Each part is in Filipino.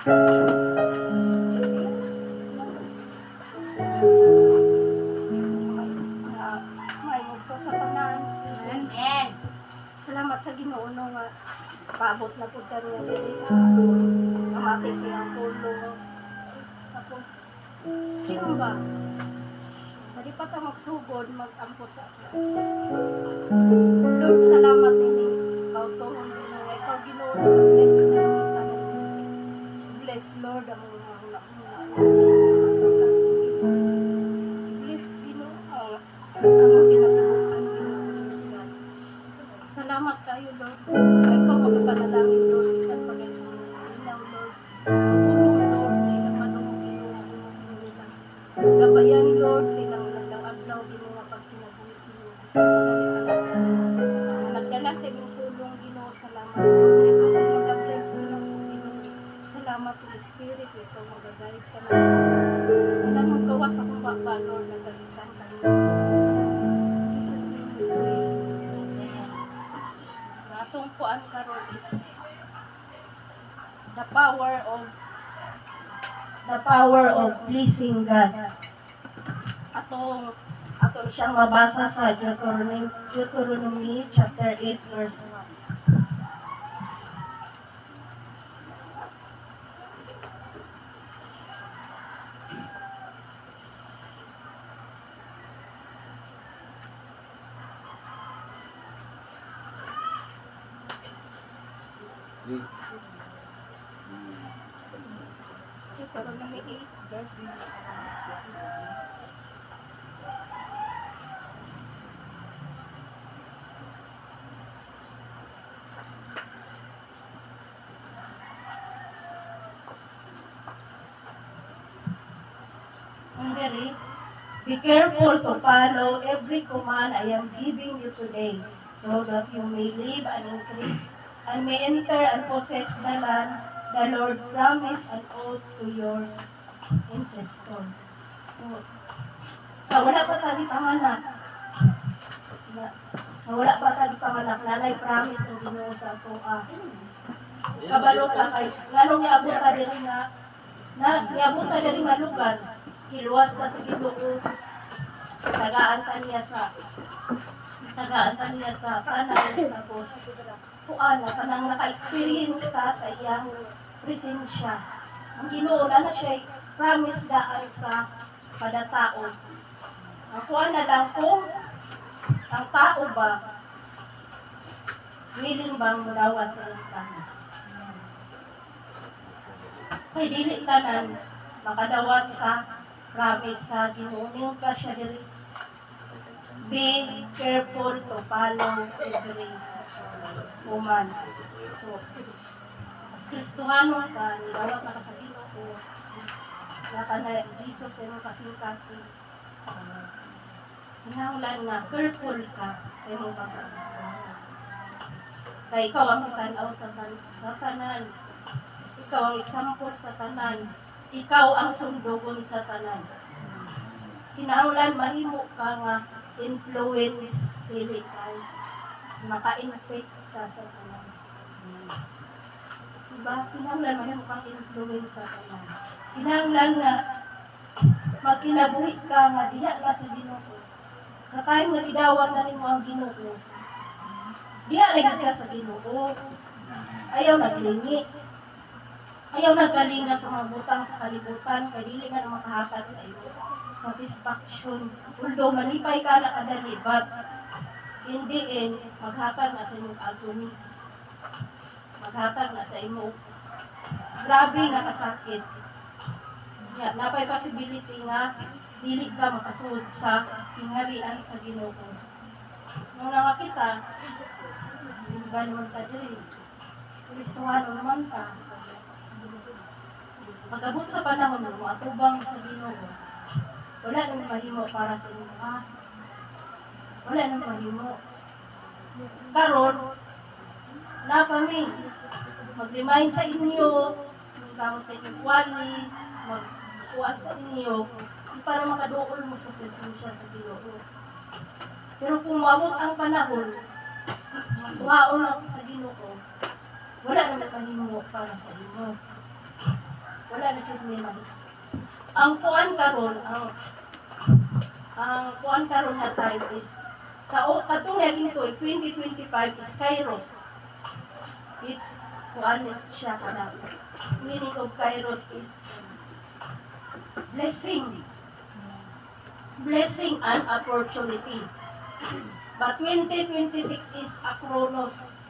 Maymog ko sa tanan. Amen. Salamat sa Ginoo nga paabot na pud kaniya diri. Mamati siyang tulong. Tapos sino ba? Sa di pa ta magsugod, mag-ampo sa ako. Lord, salamat ini. Ikaw to, ikaw Ginoo, bless na bless Lord ang mga hula-hula. Bless Ginoo ang among ginatubuan Ginoo. Salamat kayo Lord. Ikaw magpanalangin Lord bisan pa guys sa ilaw Lord. Putong Lord na ilang madungog Ginoo nila. Gabayan Lord silang nagdang adlaw Ginoo nga pagkinabuhi Ginoo bisan pa nila. Nagdala sa imong tulong Ginoo, salamat. Ikaw mag-bless Ginoo. Salamat to the Spirit, ikaw mag-guide ka na. Salamat gawas akong baba Lord, nagalitan ka Lord. Jesus name we pray. Amen. Atong puan karon is the power of pleasing God. Atong siyang mabasa sa Deuteronomy chapter 8 verse 1. Deuteronomy 8 verse 1. Be careful to follow every command I am giving you today, so that you may live and increase, and may enter and possess the land the Lord promised an oath to your ancestors. So, sa wala pa tayo panganak, nanay promise ang Ginoo sa ato kabalo ka kay nganong niabot ka diri niabot ka diri nga lugar. Hiluwas ka sa Ginoo, tagaan ka niya sa kanan, tapos kuana ka nang naka-experience ka sa iyang presensya. Ang Ginoo na siya promise daan sa kada tao. Kuana lang kung ang tao ba willing bang mulawat sa iyang promise. Kay dili tanan makadawat sa promise sa Ginoo ka siya diri. Be careful to follow every command. So, as Kristohano ka, nilawat na ka sa Ginoo, naka na Jesus sa imong kasing-kasing. Hinahanglan nga careful ka sa imong pagkakristohano. Kaya ikaw ang tanaw sa tanan. Ikaw ang example sa tanan. Ikaw ang sundugon sa tanan. Kinahanglan mahimo ka nga influence dili kay maka-infect ka sa tanan. Diba? Kinahanglan mahimo kang influence sa tanan. Kinahanglan nga magkinabuhi ka nga diha na sa Ginoo. Sa time nga gidawat na nimo ang Ginoo, diha ra ka sa Ginoo. Ayaw naglingi. Ayaw nagalinga sa mga butang sa kalibutan, kaya dili man makahatag sa iyo satisfaction. Although malipay ka na kadali, but in the end, maghatag na sa imong agony. Maghatag na sa imong grabe na kasakit. Yeah, napay possibility nga dili ka makasud sa kingharian sa Ginoo. Nung nakakita, simba naman ta diri. Kristohano naman ta. Pag-abot sa panahon mo, atubang sa Ginoo, wala nang mahimo para sa inyo, wala nang mahimo. Karon, na kami, mag-remind sa inyo, magkamot sa inyong wali, magkuhan sa inyo, para makaduol mo sa presensya sa Ginoo. Pero kung mabot ang panahon, magkuhaon lang sa Ginoo, wala naman mahimo para sa inyo. Wala na jud may mahit. Ang kuan karon, ang kuan karon nga time is sa katong naging to 2025 is Kairos. It's kuan siya kana. Meaning of Kairos is blessing. Blessing and opportunity. But 2026 is a Kronos.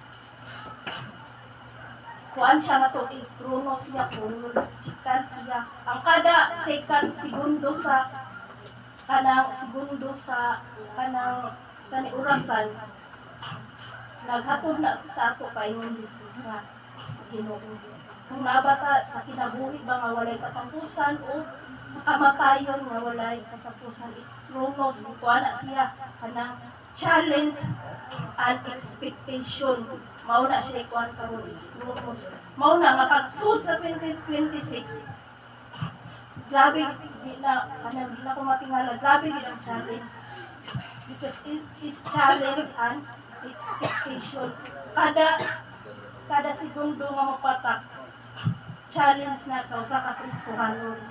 Kuan siya na to, Kronos niya, chikan siya. Ang kada segundo sa kanang orasan, naghatod na sa ato paingon dito sa Ginoo. Kung nabata sa kinabuhi ba nga walay katapusan o sa kamatayon nga walay katapusan, it's Kronos. Kuan na siya kanang challenge and expectation. Mao na siya ikuan karon, it's Kronos. Mao na makagsud sa 2026. Grabe di na ko matingala, grabe gid ang challenge. Because it is challenge and expectation. Kada segundo nga mapatak, challenge na sa usa ka Kristohanon.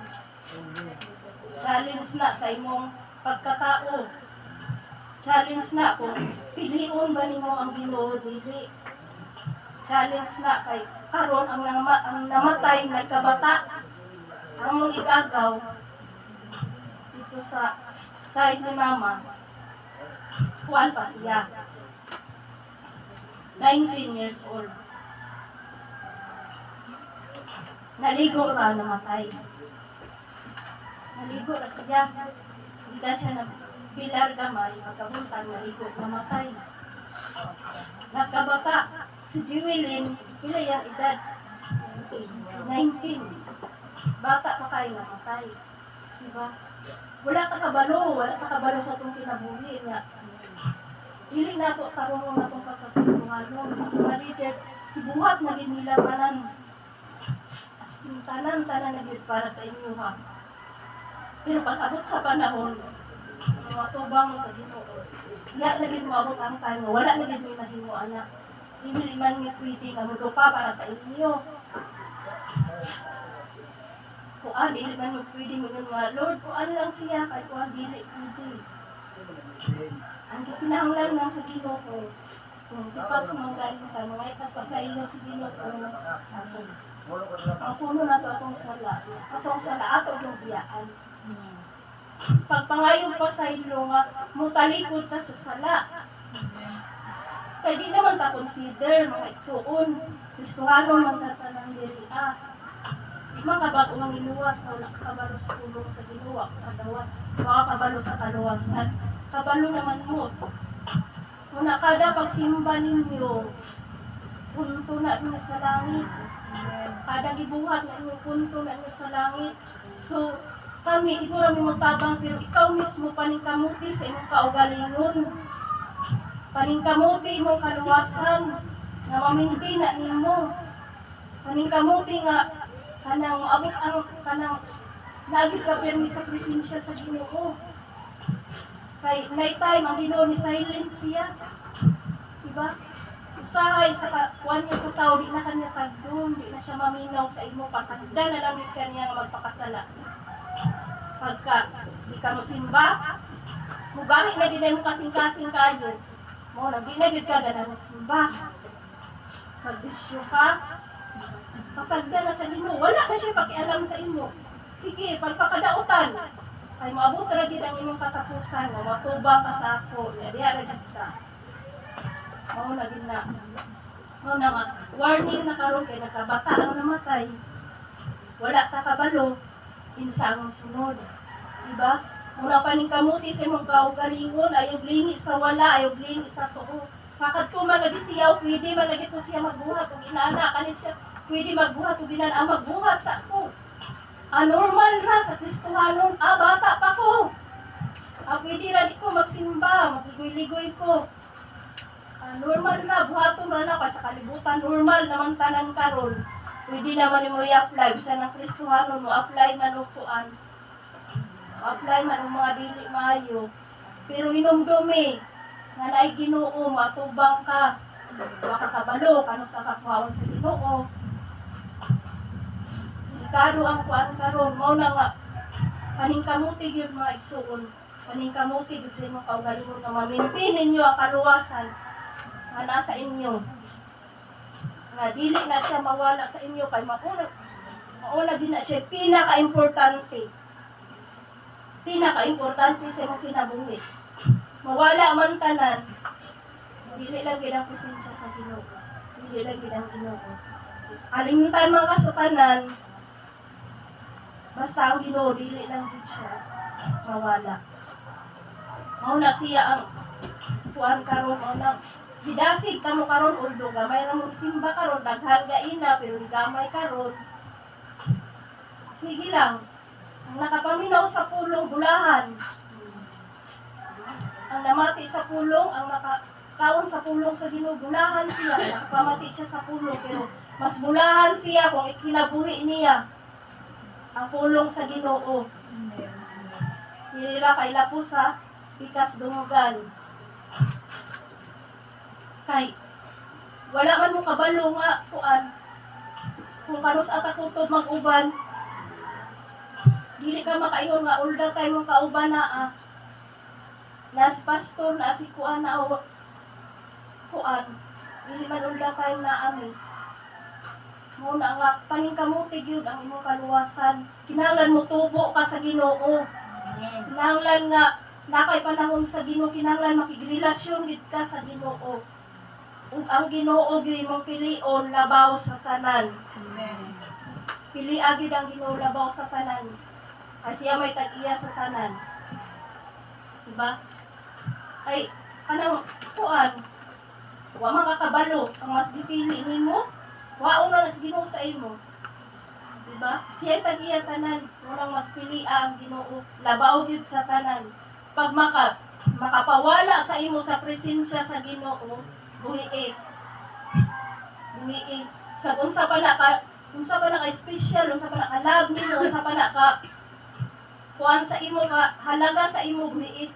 Challenge na sa imong pagkatao. Challenge na kung pilion ba nimo ang Ginoo dili. Challenge na kay karon ang namatay na kabata ang mong igagaw dito sa side ni mama. Kuan pa siya. 19 years old. Naligo ra namatay. Naligo ra siya. Hindi siya na pilar gamay, pagkabuntag naligo namatay. Nagkabata si Jewelyn, pila yung edad? 19. Bata pa kayo namatay. Diba? Wala ka kabalo sa itong kinabuhi nga. Dili na ito karunong na itong pagkakasuhanon. Malider, ibuhat na nila tanan. As in, tanan na yun para sa inyo ha. Pero pag abot sa panahon, matubang mo sa Ginoo. Iya lagi maabot ang time, wala lagi may mahimo anak. Hindi man nga pwede nga pa para sa inyo. Kuan, hindi man nga pwede mo nga, Lord, kuan lang siya, kay kuan dili pwede. Ang kinahanglan lang sa Ginoo kung tipas mong galing ka, mga ikagpasaylo sa Ginoo. Tapos, ang puno na ito atong sala, ato yung biyaan. Pagpangayon pa sa ilo nga, mutalikod ka sa sala. Kaya di naman ta consider mga igsuon, Kristohanon man tatanang diri mga kabago ng iluwas, wala kabalo sa tulong sa Ginoo, kadawat, mga kabalo sa kaluwasan. Kabalo naman mo. Muna kada pagsimba ninyo, punto na nyo sa langit. Kada gibuhat na nyo, punto na nyo sa langit. So, kami, ito namin magtabang, pero ikaw mismo paningkamuti sa imong kaugalingon. Paningkamuti imong kaluwasan, na maminti na nimo. Paningkamuti nga, kanang abot ang, kanang nagit ka permi sa presensya sa Ginoo. Kay, night time, ang Ginoo ni silent siya. Diba? Usahay sa kuwan niya sa tao, di na kanya tagdun, di na siya maminaw sa imo, pasagdan na lang kanya nga magpakasala. Pagka di ka mo simba, mugamit na din mo kasing-kasing kayo. Mo nang ginagid ka na mo simba. Magbisyo ka, pasagda na sa imo. Wala na siya pakialam sa imo. Sige, pagpakadautan. Ay maabot ra gid ang imong katapusan, nga matubang ka sa ako, diya ra gid ka. Mao na gid na. Mao na nga, warning na karon kay nakabata ang namatay. Wala ka kabalo. Insang sunod. Diba? Muna pa ning kamuti sa imong kaugalingon, ayaw lingi sa wala, ayaw lingi sa tuo. Kakat ko magagisiyaw, pwede malagito siya magbuhat, kung inaana ka siya, pwede magbuhat, kung inaan magbuhat sa ako. Anormal na sa Kristohanon, bata pa ko. Pwede rin ko magsimba, magligoy-ligoy ko. Normal na, buhaton na na, sa kalibutan, normal naman tanan karon. Pwede naman mo i-apply. Bisa ng Kristohanon mo, apply man o kuan. Apply man ang mga dili maayo. Pero hinumdumi, nga naay Ginoo, matubang ka. Baka kabalo, kano sa kakuhaon sa Ginoo. Hindi delikado ang kuan karon mao na nga paningkamuti gyud mga igsuon, paningkamuti gyud sa imong kaugalingon nga ma-maintain ninyo ang kaluwasan nga nasa inyo, nga dili na siya mawala sa inyo kay mauna din na siya pinaka-importante sa imong kinabuhi. Mawala man tanan, dili lang gid ang presensya sa Ginoo, dili lang gid ang Ginoo. Alimtan man ka sa tanan, basta ang Ginoo dili lang gid siya mawala. Mao na siya ang kuan karon, mao na gidasig kamo karon, uldo gamay ra mo simba karon, daghan gaina pero gamay karon. Sige lang, ang nakapaminaw sa pulong bulahan, ang namati sa pulong, ang nakakaon sa pulong sa Ginoo, bulahan siya, nakapamati siya sa pulong, pero mas bulahan siya kung ikinabuhi niya ang pulong sa Ginoo. Nilira kay lapo sa pikas dungugan. Kay wala man mo kabalo nga kuan kung kanus ata kutob mag-uban, dili ka makaingon nga ulda kay mong kauban na si pastor na si kuan na kuan dili man ulda kay na ami. Muna nga paningkamuti gyud ang imong kaluwasan, kinahanglan mo tubo ka sa Ginoo. Amen. Kinahanglan nga nakay panahon sa Ginoo, kinahanglan makigrelasyon gid ka sa Ginoo. Ug ang Ginoo gyud imong pilion labaw sa tanan. Amen. Pili agid ang Ginoo labaw sa tanan. Ay siya may tag-iya sa tanan. Diba? Ay kanang kuan, wa man kakabalo ang mas gipili nimo, waon na sa Ginoo sa imo. Diba? Siya tag-iya tanan, murang mas pili ang Ginoo labaw gyud sa tanan. Pag makapawala sa imo sa presensya sa Ginoo, buhi sa unsa pa na ka special, unsa pa na ka love nimo, unsa pa na ka kuan sa imo ka halaga sa imo, buhi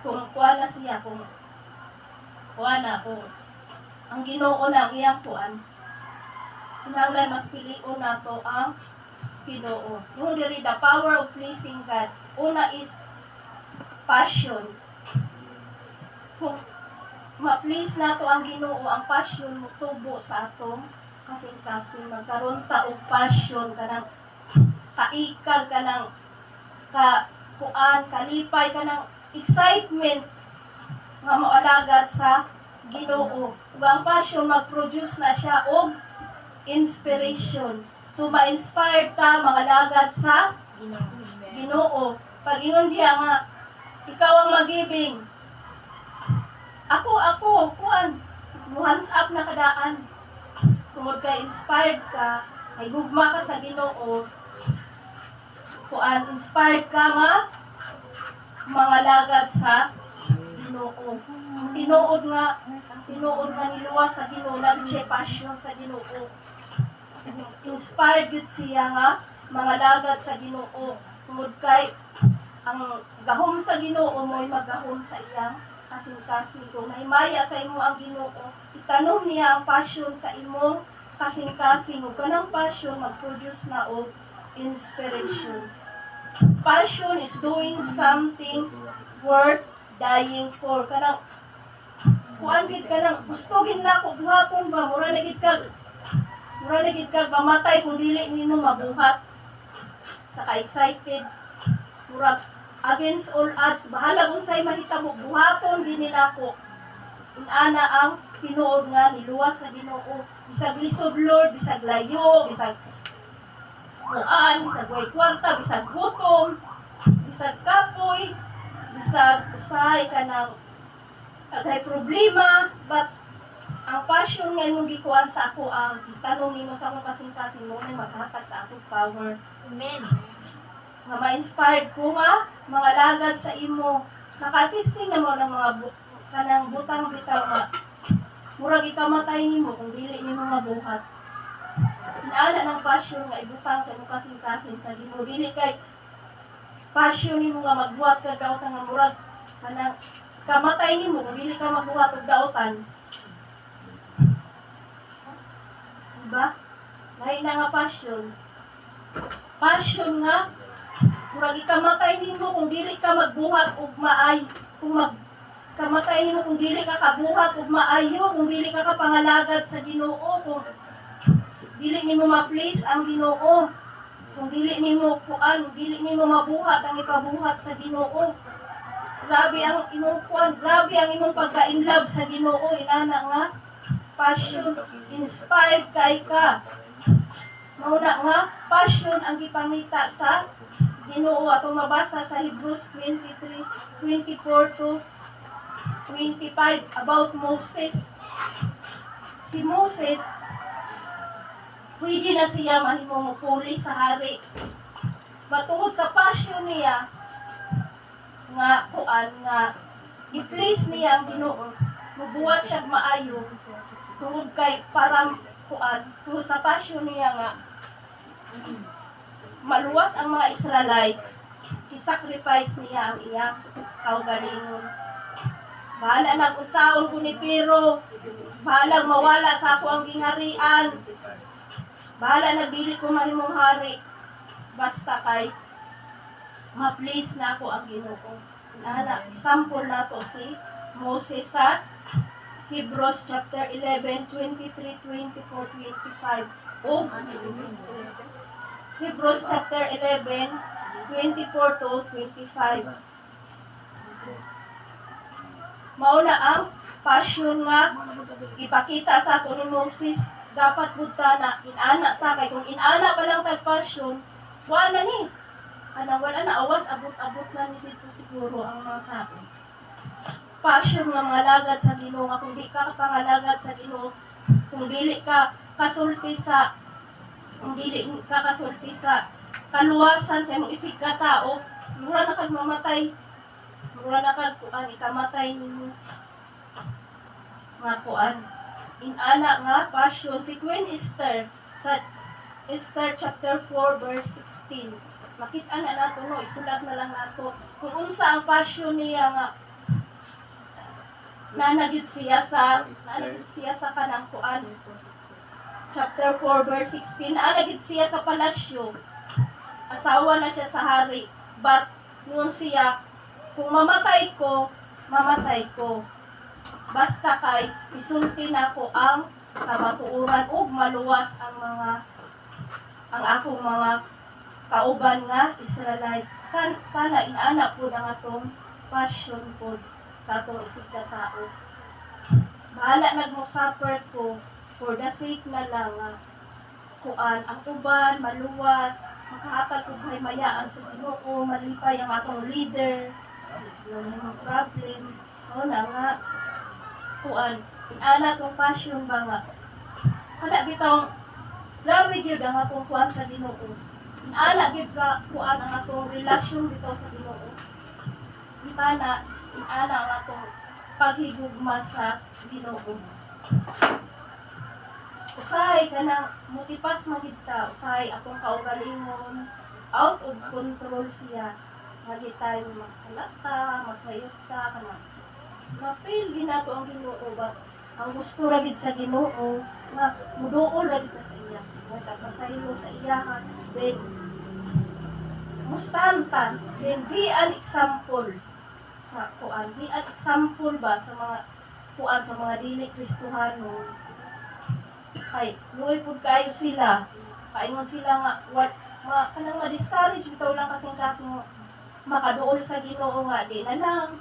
kung kuan na siya, kung kuan na, kung ang Ginoo na ang iyang kuan, kinahanglan mas pilion nato ang Ginoo. Yung diri the power of pleasing God, una is passion. Kung ma-please nato ang Ginoo, ang passion mo tubo sa atong kasing-kasing, magkaroon ta og passion kanang kaikal, kanang kuan, kalipay, kanang excitement nga moalagad sa Ginoo. Ug ang passion mag-produce na siya og inspiration. So ma-inspired ka mangalagad sa Ginoo. Pag ingon diya nga ikaw ang magibing, ako, kuan, hands up na kadaan. Tungod kay inspired ka, ay gugma ka sa Ginoo, kuan, inspired ka nga, mangalagad sa Ginoo. Tinuod nga niluwas sa Ginoo, nag-siya passion sa Ginoo. Inspired yun siya nga, mangalagad sa Ginoo. Tungod kay, ang gahom sa Ginoo mo'y maggahom sa iyang kasing-kasing. Kung nahimaya sa imo ang Ginoo, itanong niya ang passion sa imong kasing-kasing. Ug kanang passion mag-produce na og inspiration. Passion is doing something worth dying for. Kanang kuan gid kanang gusto gid nako buhaton ba, mura na gid kag mamatay kung dili nimo mabuhat. Saka excited, mura against all odds, bahala unsay mahitabo, buhaton din nako. Inana ang tinuod nga niluwas sa Ginoo. Bisag lisod Lord, bisag layo, bisag kuan, bisag way kwarta, bisag gutom, bisag kapoy, bisag usahay ka ng kagay problema, but ang passion nga imong gikuan sa ako, ang itanong nimo sa akong kasing-kasing mo na maghatag sa akong power. Amen. Nga ma-inspired ko nga, mga lagad sa imo. Nakatisting na mo ng mga kanang butang bitaw nga. Murag ikamatay nimo kung dili nimo mabuhat. Inaala ng passion nga ibutang sa imo kasing-kasing sa Ginoo. Dili kay passion nimo nga magbuhat ka daotan nga murag kanang kamatay nimo kung dili ka magbuhat og daotan. Diba? Lahi na nga passion. Passion nga, murag ikamatay nimo kung dili ka magbuhat og maay, kung kamatay nimo kung dili ka kabuhat ug maayo, kung dili ka kapangalagad sa Ginoo, kung dili nimo ma-please ang Ginoo, kung dili nimo dili nimo mabuhat ang ipabuhat sa Ginoo. Grabe ang imong grabe ang imong pagka-in love sa Ginoo, inana nga passion, inspired kay ka. Mauna nga passion ang gipangita sa Ginoo atong mabasa sa Hebrews 23:24 to 25 about Moses. Si Moses, pwede na siya mahimong puli sa hari. Matungod sa passion niya, nga i-please niya ang Ginoo. Mubuhat siya maayo. Tungod kay parang tungod sa passion niya nga, maluwas ang mga Israelites, i-sacrifice niya ang iyang kaugalingon. Bahala na kung saon ko ni Pero, bahala mawala sa ako ang gingharian, bahala na dili ko mahimong hari, basta kay ma-please na ako ang Ginoo. Example na to si Moses sa Hebrews chapter 11, 23, 24, 25. O Hebrews chapter 11, 24 to 25. Mauna ang passion nga ipakita sa ato ni Moses, dapat budta na inana ta kay kung inana pa lang tag passion, wala ni. Wala na awas abot-abot na ni dito siguro ang mga tao. Passion nga mga lagad sa Ginoo, nga kung di ka pangalagad sa Ginoo, kung dili ka kasulti sa kaluwasan sa imong isig ka tao, mura na kag mamatay. Mura na kag ikamatay nimo. Nga inana nga passion si Queen Esther sa Esther chapter 4 verse 16. Makita na nato no, isulat na lang nato kung unsa ang passion niya nga nanagid siya sa kanang chapter 4 verse 16. Nanagid siya sa palasyo. Asawa na siya sa hari. But noon siya, kung mamatay ko, basta kay isulti na ko ang kamatuuran ug maluwas ang akong mga kauban nga Israelites. Sana inana po na atong passion po sa atong isig ka tao. Bahala nagmo-suffer ko for the sake na lang ang uban maluwas, makahatag ko kay mayaan sa Ginoo, malipay ang atong leader. Yung mga problem. Na nga inana tong passion ba nga kada bitong grabe gyud ang atong kuan sa Ginoo. Inana gyud ka kuan ang atong relasyon bitaw sa Ginoo. Inana ang atong paghigugma sa Ginoo. Usahay ka na mutipas magid ka, usahay atong kaugalingon, out of control siya. Lagi tayo magsalata, masayot ka, mapil ginato ang Ginoo ba? Ang gusto ragid sa Ginoo nga muduol ragid ka sa iya. Magpasayo sa iya, then mustantan, then be an example sa kuan. Be an example ba sa mga kuan sa mga dili Kristohano. Ay, luoy pud kayo sila. Kaingon sila nga kanang ma-discourage bitaw lang kasing makaduol sa Ginoo nga di na lang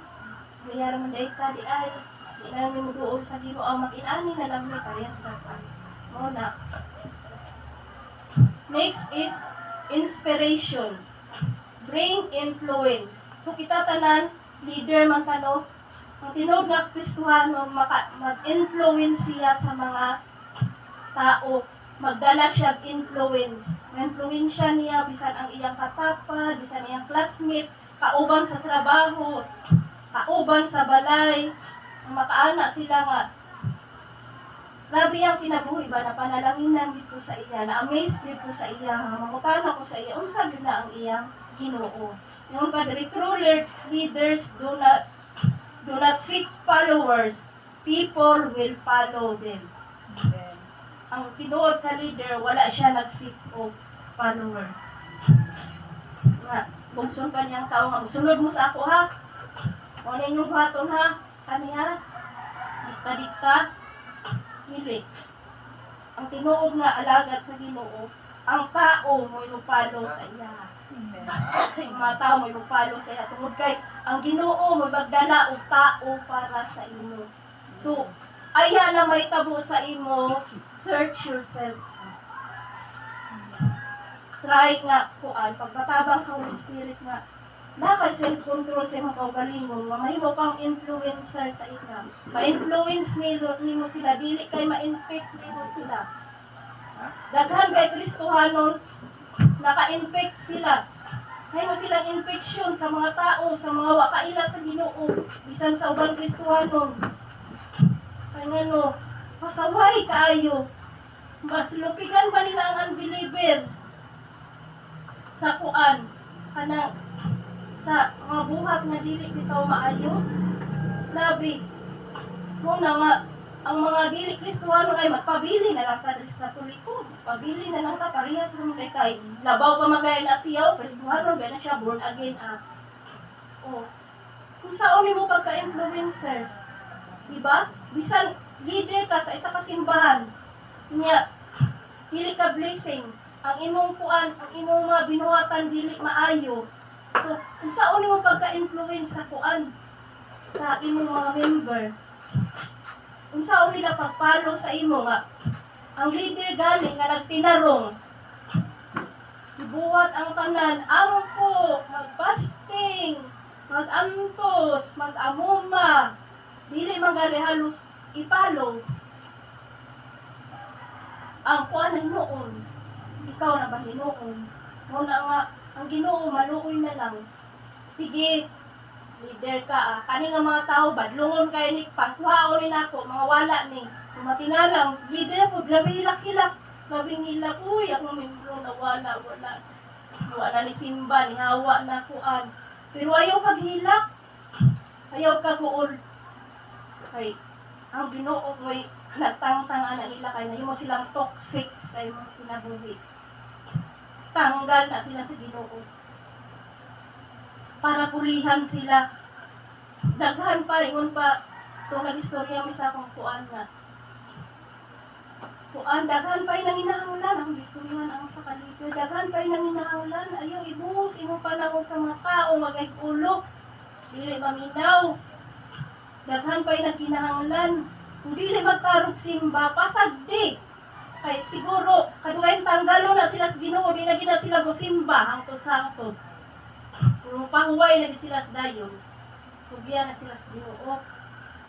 mayara man di ay di na lang mo duol sa Ginoo ang makinani na lang may parehas ra ka mo na. Next is inspiration, bring influence. So kita tanan leader man kano ang tinuod nga Kristohano mag-influence siya sa mga tao, magdala siya influence. Ma-influensya niya bisan ang iyang katapa, bisan iyang classmate, kauban sa trabaho, kauban sa balay, makaana sila nga. Grabe ang kinabuhi ba na panalaginan dito sa iya, na amaze dito sa iya, mamutana ko sa iya, unsa gyud na ang iyang Ginoo. Yung padre, true leaders do not seek followers, people will follow them. ang tinuod na leader, wala siya nag-seek o follower. Nga, bugson pa niyang tao nga, sunod mo sa ako ha. O na inyong buhaton ha. Kaniya, dikta-dikta, hili. Ang tinuod nga alagad sa Ginoo, ang tao mo follow sa iya. Ang mga tao mo follow sa iya. Tungod kay, ang Ginoo mo magdala og tao para sa imo. So, aya na may tabo sa imo, search yourself. Try nga kuan pagkatabang sa Holy Spirit nga naka self-control sa imong kaugalingon, nga mahimo kang influencer sa ika. Ma-influence nimo sila, dili kay ma-infect nimo sila. Daghan kay Kristohanon, naka-infect sila. Mahimo silang infection sa mga tao, sa mga wakaila sa Ginoo, bisan sa ubang Kristohanon. Kaya ngano, pasaway kaayo. Mas lupigan ba nila ang unbeliever sa kuan kana sa mga buhat nga dili bitaw maayo? Labi mo na nga ang mga dili Kristohano ay magpabili na lang ta sa Katoliko, pabili na lang ta parehas mo kay labaw pa magay na siya Kristohano ba na siya born again oh kung saan mo pagka-influencer, diba? Bisan leader ka sa isa ka simbahan niya, dili ka blessing ang imong kuan, ang imong mga binuhatan dili maayo. So, kung saan mo pagka-influence sa kuan sa imong mga member, kung saan nila pagpalo sa imo nga, ang leader gali nga nagtinarong, ibuhat ang tanan, ampo, mag-fasting, mag-antos, mag-amuma, dili magali halos ipalo. Ang kuan ay noon, ikaw na ba hinoon? Muna nga, ang Ginoo maluoy na lang. Sige, leader ka kani nga mga tao badlungon kay ni pangkuhaon ni nako mga wala ni. So matinarang leader po grabe hilak-hilak. Grabe hilak uy ako membro na wala ni simba ni hawa na kuan. Pero ayaw paghilak. Ayaw ka kuol. Kay ang Ginoo mo'y natangtang ana nila kay nahimo silang toxic sa imong kinabuhi. Tanggal na sila sa Ginoo. Para pulihan sila. Daghan pa, ingon pa, itong nag-istorya may sa akong kuan na. Kuan, daghan pa yung nanginahanglan, ang istoryahan ang sa kalito. Daghan pa yung nanginahanglan, ayaw ibuhos, imong panahon sa mga tao, magay-ulo. Dili maminaw. Daghan pa yung nagkinahanglan. Kung dili magtarog simba, pasagdi. Kay siguro, kadugayon tanggalo na sila sa Ginoo, di na gina sila musimba, hangtod sa hangtod. Kung pahuway na sila sa dayon, kubiya na sila sa Ginoo.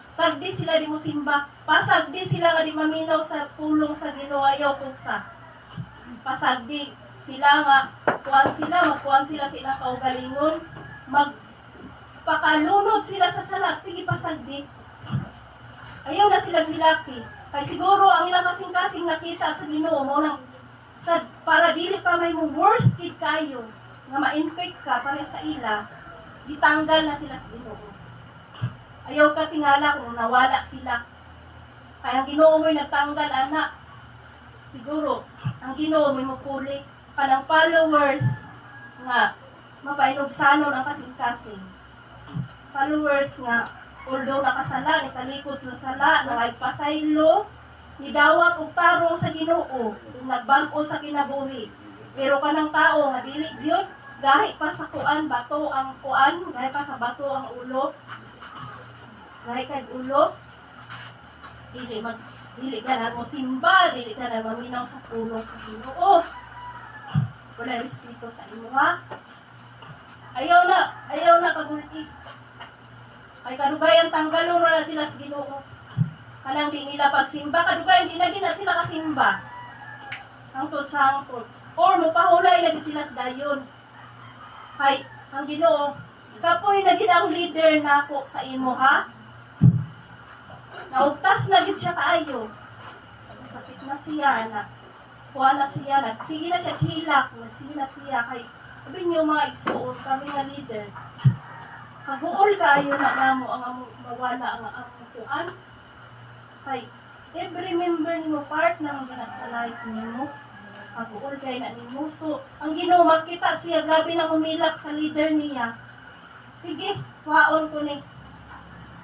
Sagdi sila di musimba, pasagdi sila nga di maminaw sa pulong sa Ginoo, ayaw kung sa. Pasagdi sila nga, magkuhan sila sa ilang kaugalingon, magpakalunod sila sa sala, sige pasagdi. Ayaw na sila hilaki. Kaya siguro ang ilang kasing-kasing nakita sa Ginoo mo nang para dili pa may mo worst kid kayo nga ma-infect ka para sa ila, ditanggal na sila sa Ginoo. Ayaw ka tingala kung nawala sila. Kaya ang Ginoo mo'y nagtanggal anak. Siguro ang Ginoo mo'y mapuli kanang followers nga mapainubsanon ang kasing-kasing. Followers nga although nakasala, nikalikod sa sala, nangagpasaylo, nidawat og tarong sa Ginoo, nagbago sa kinabuhi. Pero kanang tao nga dili gyud, gahi pa sa kuan bato ang kuan, gahi pa sa bato ang ulo. Gahi kay ulo. Dili ka na mo simba, dili ka na maminaw sa pulong sa Ginoo. Wala respeto sa imo ha. Ayaw na kagulti. Ay kadugayan tanggalon na sila sa Ginoo. Kanang di nila pagsimba, kadugayan di na gina sila kasimba. Hangtod sa hangtod. Or mupahulay na sila sa dayon. Kay ang Ginoo, kapoy na gid ang leader nako sa imo ha. Naugtas na gid siya kaayo. Sakit na siya na. Kuha na siya, nagsige na siya hilak, nagsige na siya kay sabi niyo mga igsuon kami nga leader. Kaguol kayo na namo ang mawala ang kuan. Kay every member nimo part na mga sa life nimo. Pag-uol kay na nimo. So, ang Ginoo makita siya grabe na humilak sa leader niya. Sige, waon ko ni.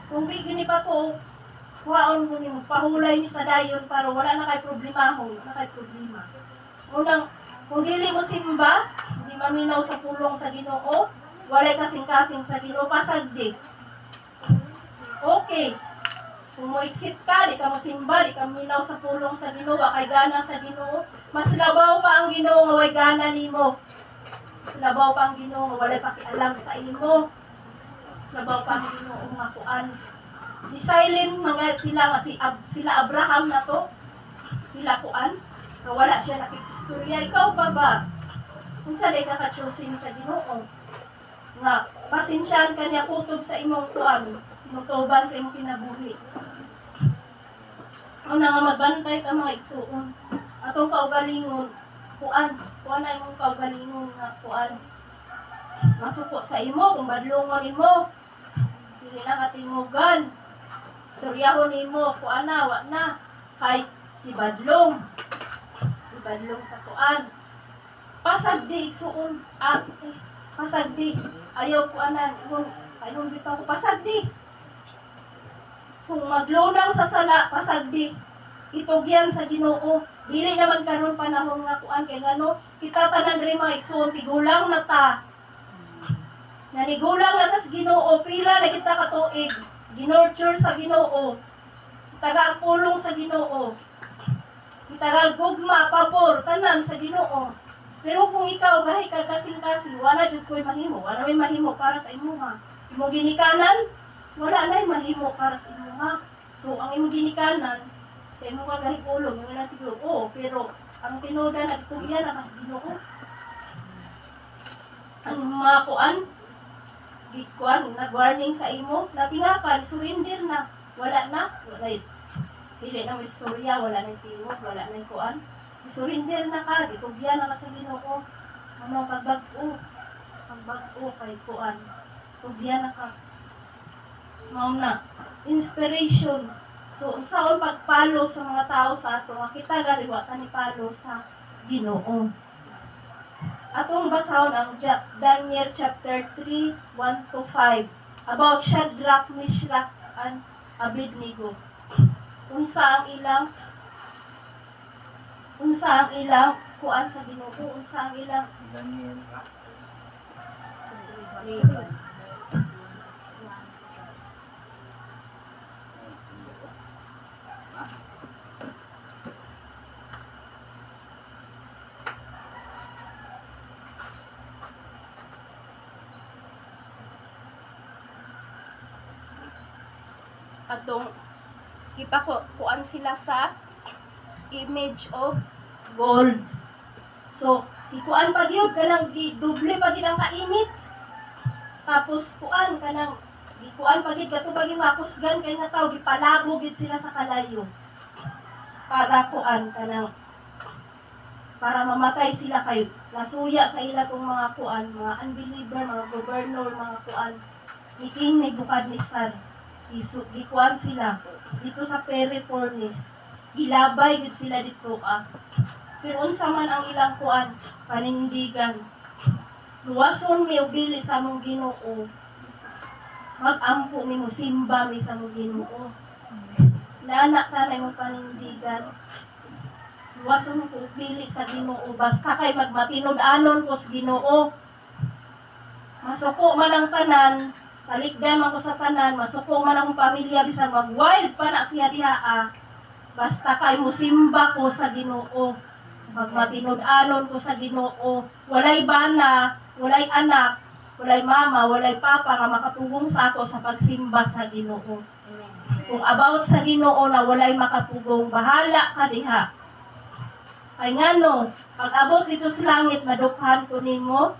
Kung di gini pa ko, waon ko ni pahulay ni sa dayon para wala na kay problema ho, na kay problema. Unang kung dili mo simba, hindi maminaw sa pulong sa Ginoo, walay kasing-kasing sa Ginoo pasagdi. Okay. Kung mo exit ka, di ka mo simba, di ka minaw sa pulong sa Ginoo, kay gana sa Ginoo, mas labaw pa ang Ginoo nga way gana nimo. Mas labaw pa ang Ginoo nga walay pakialam sa imo. Mas labaw pa ang Ginoo nga kuan. Di silent mga sila nga sila Abraham na to. Sila kuan. Na wala siya nakikistorya. Ikaw pa ba? Kung sa di ka ka-choosing sa Ginoo. Nga, pasensyahan ka niya kutob sa imong kuan. Inutoban sa imong kinabuhi. Ang nga magbantay ka mga igsuon. Atong kaugalingon, kuan na imong kaugalingon nga kuan. Masuko sa imo, kung badlongon imo. Dili na katingugan. Istoryahon nimo, kuan na, wa na. Kay ibadlong. Ibadlong sa kuan. Pasagdi, igsuon. Pasagdi. Ayaw kuanan. Ayong bitaw ko, pasagdi. Kung maglunang sa sala, pasagdi, itugyan sa Ginoo. Dili naman karon panahon nga kuan kay ngano, kita tanan ri mga igsoon tigulang na ta. Nanigulang na tas Ginoo, pila na kita ka tuig. Ginorture sa Ginoo. Taga-pulong sa Ginoo. Taga-gugma, pabor, tanan sa Ginoo. Pero kung ikaw gahi ka kasing-kasing, wala jud koy mahimo, wala may mahimo para sa imuha. Imong ginikanan, wala na mahimo para sa imuha. So ang imong ginikanan sa imong gahi pulong, wala siguro. Oo, pero ang tinuda nagtugyan na sa Ginoo. Ang mga kuan, gikuan, nag-warning sa imo, natingakan, surrender na. Wala na, dili na may istorya, wala na tingog, wala na kuan. Surrender na ka, gitugyan na ka sa Ginoo. Ano, pagbago kay kuan. Tugyan na ka. Mao na, inspiration. So, unsaon pagpalo sa mga tao sa ato, kita galiwa ta ni palo sa Ginoo. Atong basahon ang Daniel chapter 3, 1-5 about Shadrach, Meshach, and Abednego. Unsa ang ilang kuan sa Ginoo, unsa ang ilang Daniel. atong kuan sila sa image of gold. So, ikuan pa gyud kanang doble pa gid ang kainit. Tapos kuan kanang ikuan pa gid kato pag makusgan kay nga tawo gipalabo gid sila sa kalayo. Para kuan kanang para mamatay sila kay nasuya sa ila tong mga kuan, mga unbeliever, mga governor, mga kuan. Ni King Nebuchadnezzar. Gikuan sila dito sa Perry Furnace. Gilabay gid sila dito Pero unsa man ang ilang kuan, panindigan. Luwason mi ubili sa mong Ginoo. Mag-ampo mi mo simba mi sa mong Ginoo. Naanak ka na imong panindigan. Luwason ko ubili sa Ginoo basta kay magmatinud-anon ko sa Ginoo. Masuko man ang tanan, talikdan man ko sa tanan, masuko man ang pamilya bisan mag-wild pa na siya diha basta kay musimba ko sa Ginoo. Magmatinud-anon ko sa Ginoo. Walay bana, walay anak, walay mama, walay papa nga makatugong sa ako sa pagsimba sa Ginoo. Kung about sa Ginoo na walay makatugong, bahala ka diha. Ay ngano, pag abot dito sa langit, madukhan ko nimo.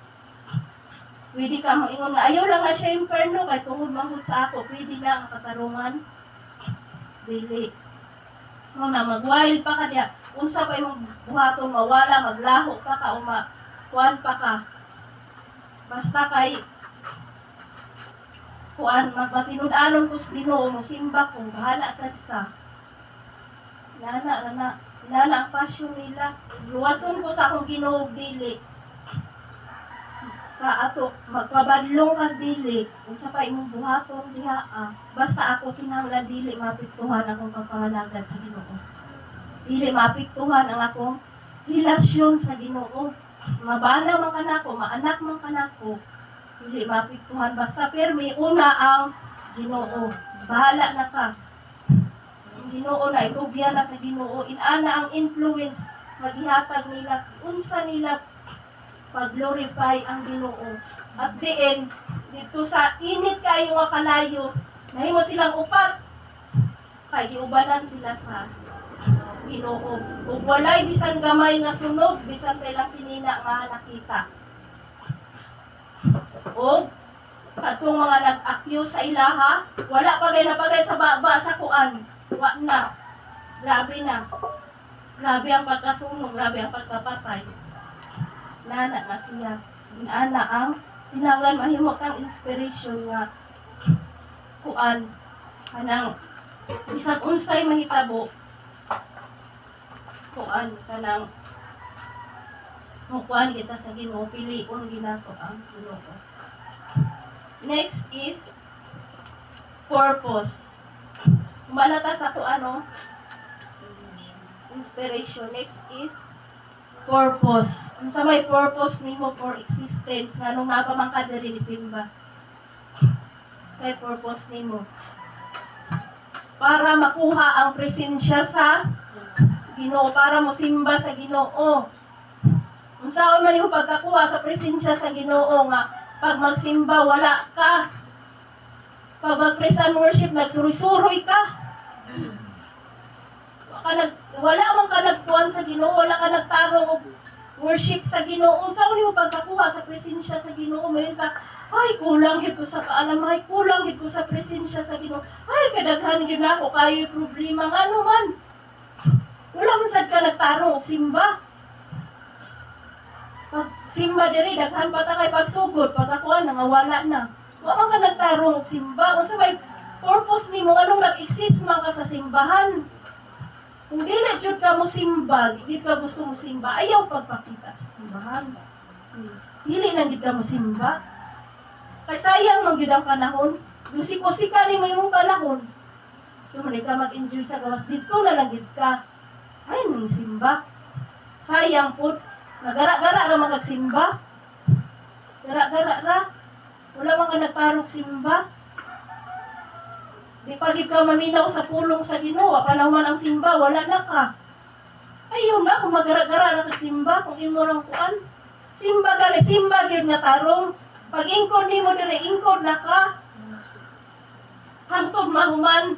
Pwede ka maingon nga, ayaw lang nga siya imperno, kay tungod manghod sa ako, pwede na ang katarungan. Dili. Nung na mag-wild pa ka diya, unsa pa imong buhaton mawala, maglaho pa ka, kuan pa ka. Basta kay kuan, magmatinud-anon ko sa Ginoo, mo simba ko, bahala sa ka. Nana ang pasyon nila. Luwason ko sa akong Ginoo dili. Sa ato magpabadlong kag dili unsa pa imong buhaton diha basta ako kinahanglan dili mapiktuhan akong pagpangalagad sa Ginoo. Dili mapiktuhan ang akong relasyon sa Ginoo. Mabana man kanako, maanak man kanako. Dili mapiktuhan basta permi una ang Ginoo. Bahala na ka. Ang Ginoo na ilubya na sa Ginoo. Inana ang influence maghihatag nila unsa nila pag-glorify ang Ginoo. At the end, dito sa init kayo nga kalayo, nahimo silang upat, kay giubanan sila sa Ginoo. Ug walay bisan gamay nga sunog, bisan sa ilang sinina nga nakita. O katong mga nag-accuse sa ilaha, wala pagay na pagay sa baba sa kuan. Wa na. Grabe na. Grabe ang pagkasunog, grabe ang pagkapatay. Nana na siya. Inana ang tinanglan mahimo kang inspiration nga kuan kanang bisag unsay mahitabo kuan kanang kuan kita sa Ginoo pilion ginato ang Ginoo. Next is purpose. Kumalata sa to inspiration. Next is purpose. Kung sa may purpose nimo for existence, nga nung napamang ka diri ni Simba. Sa purpose nimo. Para makuha ang presensya sa Ginoo, para mo simba sa Ginoo. Kung saan man yung pagkakuha sa presensya sa Ginoo nga, pag magsimba, wala ka. Pag mag-praise and worship, nagsuri-suroy ka. Wala man ka nagpuan sa Ginoo, wala ka nagtarong og worship sa Ginoo. Saan mo pagkakuha sa presensya sa Ginoo, mayon ka, ay kulang hid ko sa kaalam, ay kulang hid ko sa presensya sa Ginoo. Ay kadaghan gyud ako kayo problema ngano man. Wala man sad ka nagtarong og simba. Pag simba diri daghan pa ta kay pagsugod, pagkakuha nga wala na. Wa man ka nagtarong og simba, unsa may purpose nimo anong nag-exist man ka sa simbahan? Kung dili jud ka mo simba, di ka gusto mo simba, ayaw pagpakita sa simbahan. Dili lang gid ka mo simba. Kay sayang man gid ang panahon. Lusik-usika ni mo yung panahon. Gusto mo ka mag-enjoy sa gawas dito na lang gid ka. Ay, nang simba. Sayang po. Nagara-gara ra magsimba. Gara-gara ra. Wala man ka nagtarong simba. Di pa gid ka maminaw sa pulong sa Ginoo, panahon ang simba, wala na ka. Ayun na, kung magara-gara na simba, kung imo lang kuan. Simba gali, simba gid nga tarong. Pag ingkod nimo dire, ingkod na ka. Hangtod mahuman,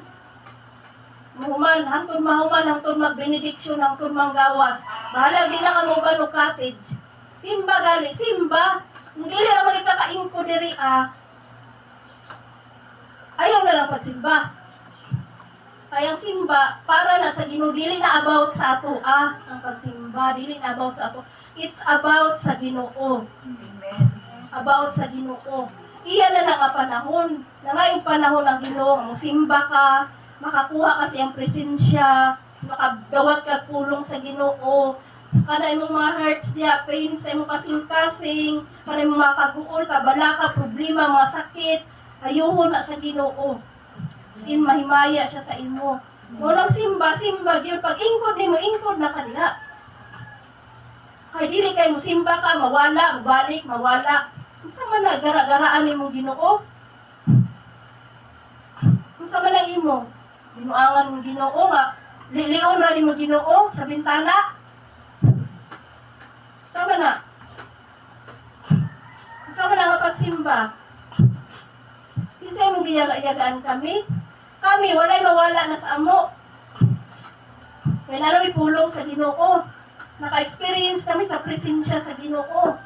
hangtod mahuman, hangtod magbenediksyon, hangtod manggawas. Bahala din na ka mo ba no cottage. Simba gali, simba. Kung dili ra magkakaingkod diri ayaw na lang pagsimba. Kaya ang simba, para na sa Ginoo, dili na about sa ato, ang pagsimba, dili na about sa ato. It's about sa Ginoo. Amen. About sa Ginoo. Iyan na nga panahon. Na ngayong panahon ng Ginoo, musimba ka, makakuha ka siyang presensya, makadawat ka pulong sa Ginoo, kada imong mga hurts diya, pains, imong kasing-kasing, para imong makaguol, kabalaka, problema, mga sakit, ayuhon na sa Ginoo. Sin mahimaya siya sa imo. Walang simba, gyud pag ingkod nimo, ingkod na kanila. Kay dili kay mo simba ka, mawala, balik, mawala. Unsa man na gara-garaan nimo Ginoo? Unsa man ang imo? Ginuangan mo Ginoo nga lilion ra nimo Ginoo sa bintana. Sama na. Sama na nga pagsimba. Kinsa mong giyaga-yagaan kami? Kami, walay mawala na sa amo. Kaya naro'y pulong sa Ginoo. Naka-experience kami sa presensya sa Ginoo.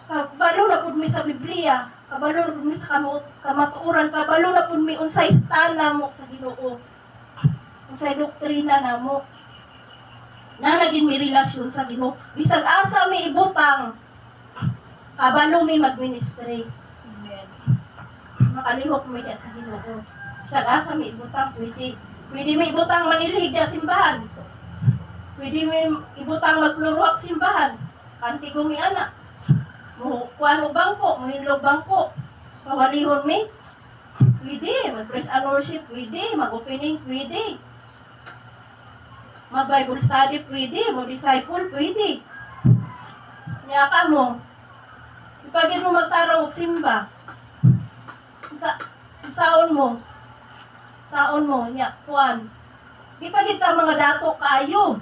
Kabalo na pud mi sa Biblia. Kabalo na pud mi sa kamatuoran. Kabalo na pud mi unsay stana mo sa Ginoo. Unsay doktrina na mo. Na naging may relasyon sa Ginoo. Bisag asa mi ibutang. Kabalo mi mag-ministry. Amen. Makalihok mo niya sa Ginoo. Sa asa may ibutang, pwede Pwede mo ibutang manilhig na simbahan. Pwede mo ibutang magluruak simbahan. Kanti kong anak. Kuha mo bangko, mahilog bangko. Pawalihon mi. Pwede. Mag-praise and worship, pwede. Mag-opening, pwede. Mag-Bible study, pwede. Mag-disciple, pwede. Niya ka mo. Ipagin mo magtarong simba. Saon mo. Saon mo. Niya, kuhan. Ipagin ka mga dato kayo.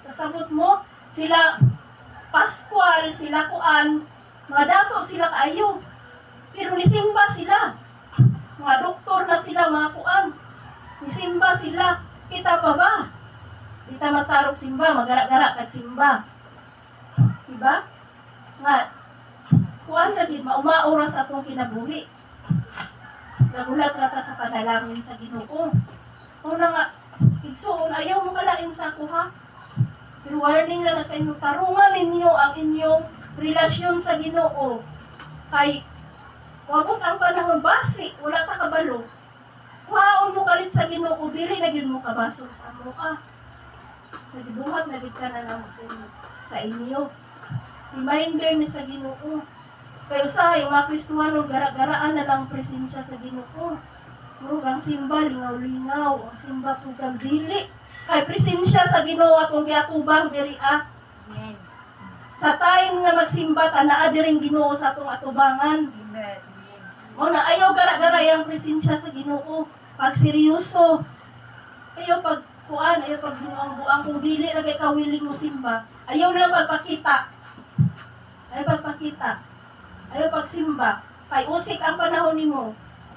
Kasabot mo, sila Pascual, sila kuan, mga dato sila kayo. Pero nisimba sila. Mga doktor na sila, mga kuan. Nisimba sila. Kita pa ba? Kita magtarong simba, magara-gara kag simba. Diba? Nga, kuan lagi, maumaura sa atong kinabuhi. Nagulat rata sa panalangin sa Ginoo. Una nga, igsoon, ayaw mo kalain sa ako ha. Pero warning na sa inyo, tarungan ninyo ang inyong relasyon sa Ginoo. Kay, wabot ang panahon, basi, wala ta kabalo. Kuhaon mo kalit sa Ginoo, dili na yun mo kabasog sa mo Sa gibuhat, nagit ka na lang sa inyo. Reminder ni sa Ginoo. Kaya usahay, mga Kristuhano, gara-garaan na lang presensya sa Ginoo. Murag ang simba, lingaw-lingaw. Ang simba pugang dili. Kay presensya sa Ginoo atong giatubang diri Amen. Sa time nga magsimba ta naa diring Ginoo sa atong atubangan. Amen. Mo na ayaw gara-gara yang presensya sa Ginoo. Pag seryoso. Ayaw pag kuan, ayaw pag buang-buang kung dili ra kay kawiling mo simba. Ayaw na pagpakita. Ayaw pagpakita. Ayaw pagsimba. Kay usik ang panahon nimo.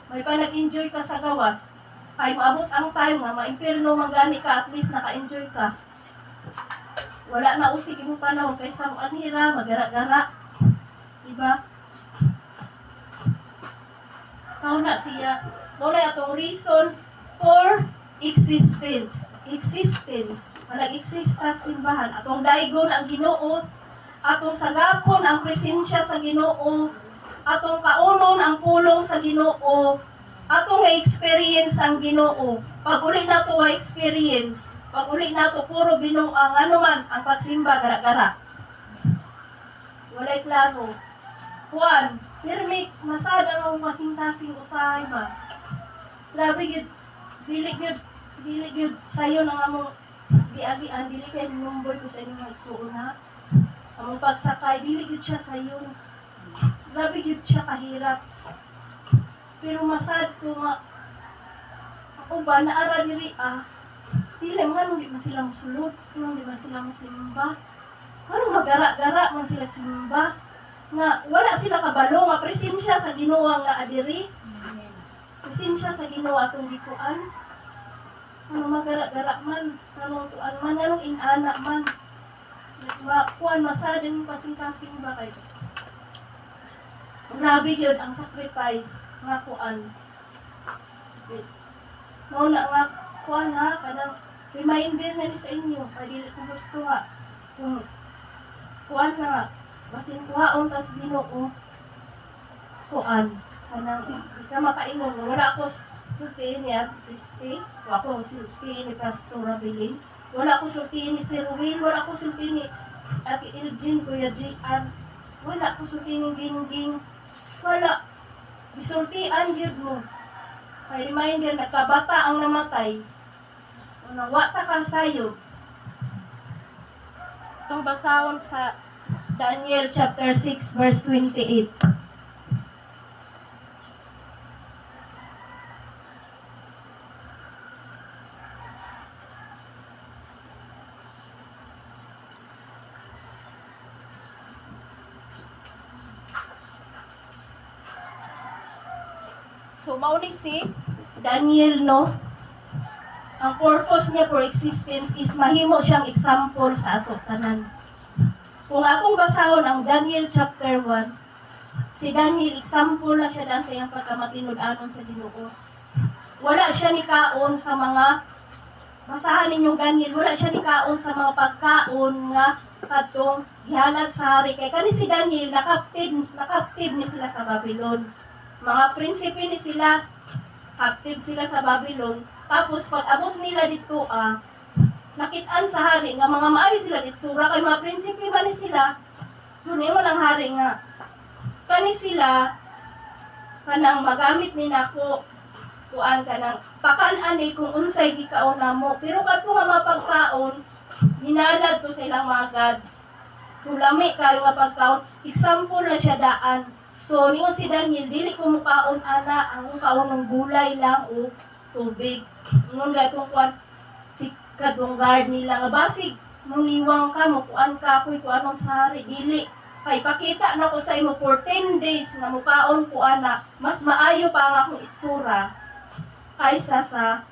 May pa nag-enjoy ka sa gawas. Kay maabot ang time nga maimpirno manggani ka, at least naka-enjoy ka. Wala na usik imong panahon kaysa mo anhira, magara-gara. Diba? Kao na siya. Muna atong reason for existence. Existence. Nag-exist sa simbahan. Atong daigon ang Ginoo. Atong sagapon ang presensya sa Ginoo. Atong kaunon ang pulong sa Ginoo. Atong experience ang Ginoo. Pag uli na to experience, pag uli na to puro binuang anuman ang pagsimba gara-gara. Walay klaro. Juan, pirmi masada ang kasing-kasing usahay ba? Labi yun, dili yun sayo ng among giagian, dili kayo numboy ko sa inyong magsuuna. Among pagsakay, dili yun siya sayo. Grabe yun siya kahirap. Pero masad ko nga, ako ba, naara diri dili nga nung di man sila musulod, nung di man sila musimba. Anong magara-gara man sila simba? Nga, wala sila kabalo, nga presensya sa Ginoo nga adiri. Amen. Presensya sa Ginoo atong gikuan. Anong magara-gara man, anong kuan man, anong inana man. Kuan masad yung kasing-kasing ba kayo? Grabe yun ang sacrifice nga kuan. Mauna nga kuan ha, kanang reminder na ni sa inyo, dili ko gusto ha. Kung kuan nga, basin kuhaon tas Ginoo kuan. Kanang di ka makainom, wala ako sultiin ni Ate Christy, wala ako sultiin ni Pastor Abilin, wala ako sultiin ni Sir Will, wala ako sultiin ni Ate Elgin, Kuya J.R. Wala ako sultiin ni Gingging. Wala. Isultian yun mo. May reminder na kabata ang namatay. Wata kang sayo. Itong basahon sa Daniel chapter 6 verse 28. So, mauning si Daniel, no? Ang purpose niya for existence is mahimo siyang example sa ato tanan. Kung akong basahon ang Daniel chapter 1, si Daniel, example na siya dan sa iyang pagkamatinud-anon sa Ginoo. Wala siya ni kaon sa mga, basahan ninyong Daniel, wala siya ni kaon sa mga pagkaon nga katong gihalad sa hari. Kay kani si Daniel, nakaptib ni sila sa Babylon. Mga prinsipe ni sila, Active sila sa Babylon. Tapos pag abot nila dito nakitaan sa hari nga mga maayo sila itsura kay mga prinsipe man ni sila. So nimo lang hari nga kani sila kanang magamit ni nako kuan kanang pakan ani kung unsay gikaon namo. Pero kadto nga mapagkaon hinalad to sa ilang mga gods. So lami kayo nga pagkaon. Example na siya daan. So niyo si Daniel dili ko mukaon ana ang kaon ng gulay lang o tubig. Ngun gatong kuan si kadong guard nila nga basig muniwang ka mo kuan ka koy kuanong sari dili kay pakita na ko sa imo for 10 days na mukaon ko ana mas maayo pa ang akong itsura kaysa sa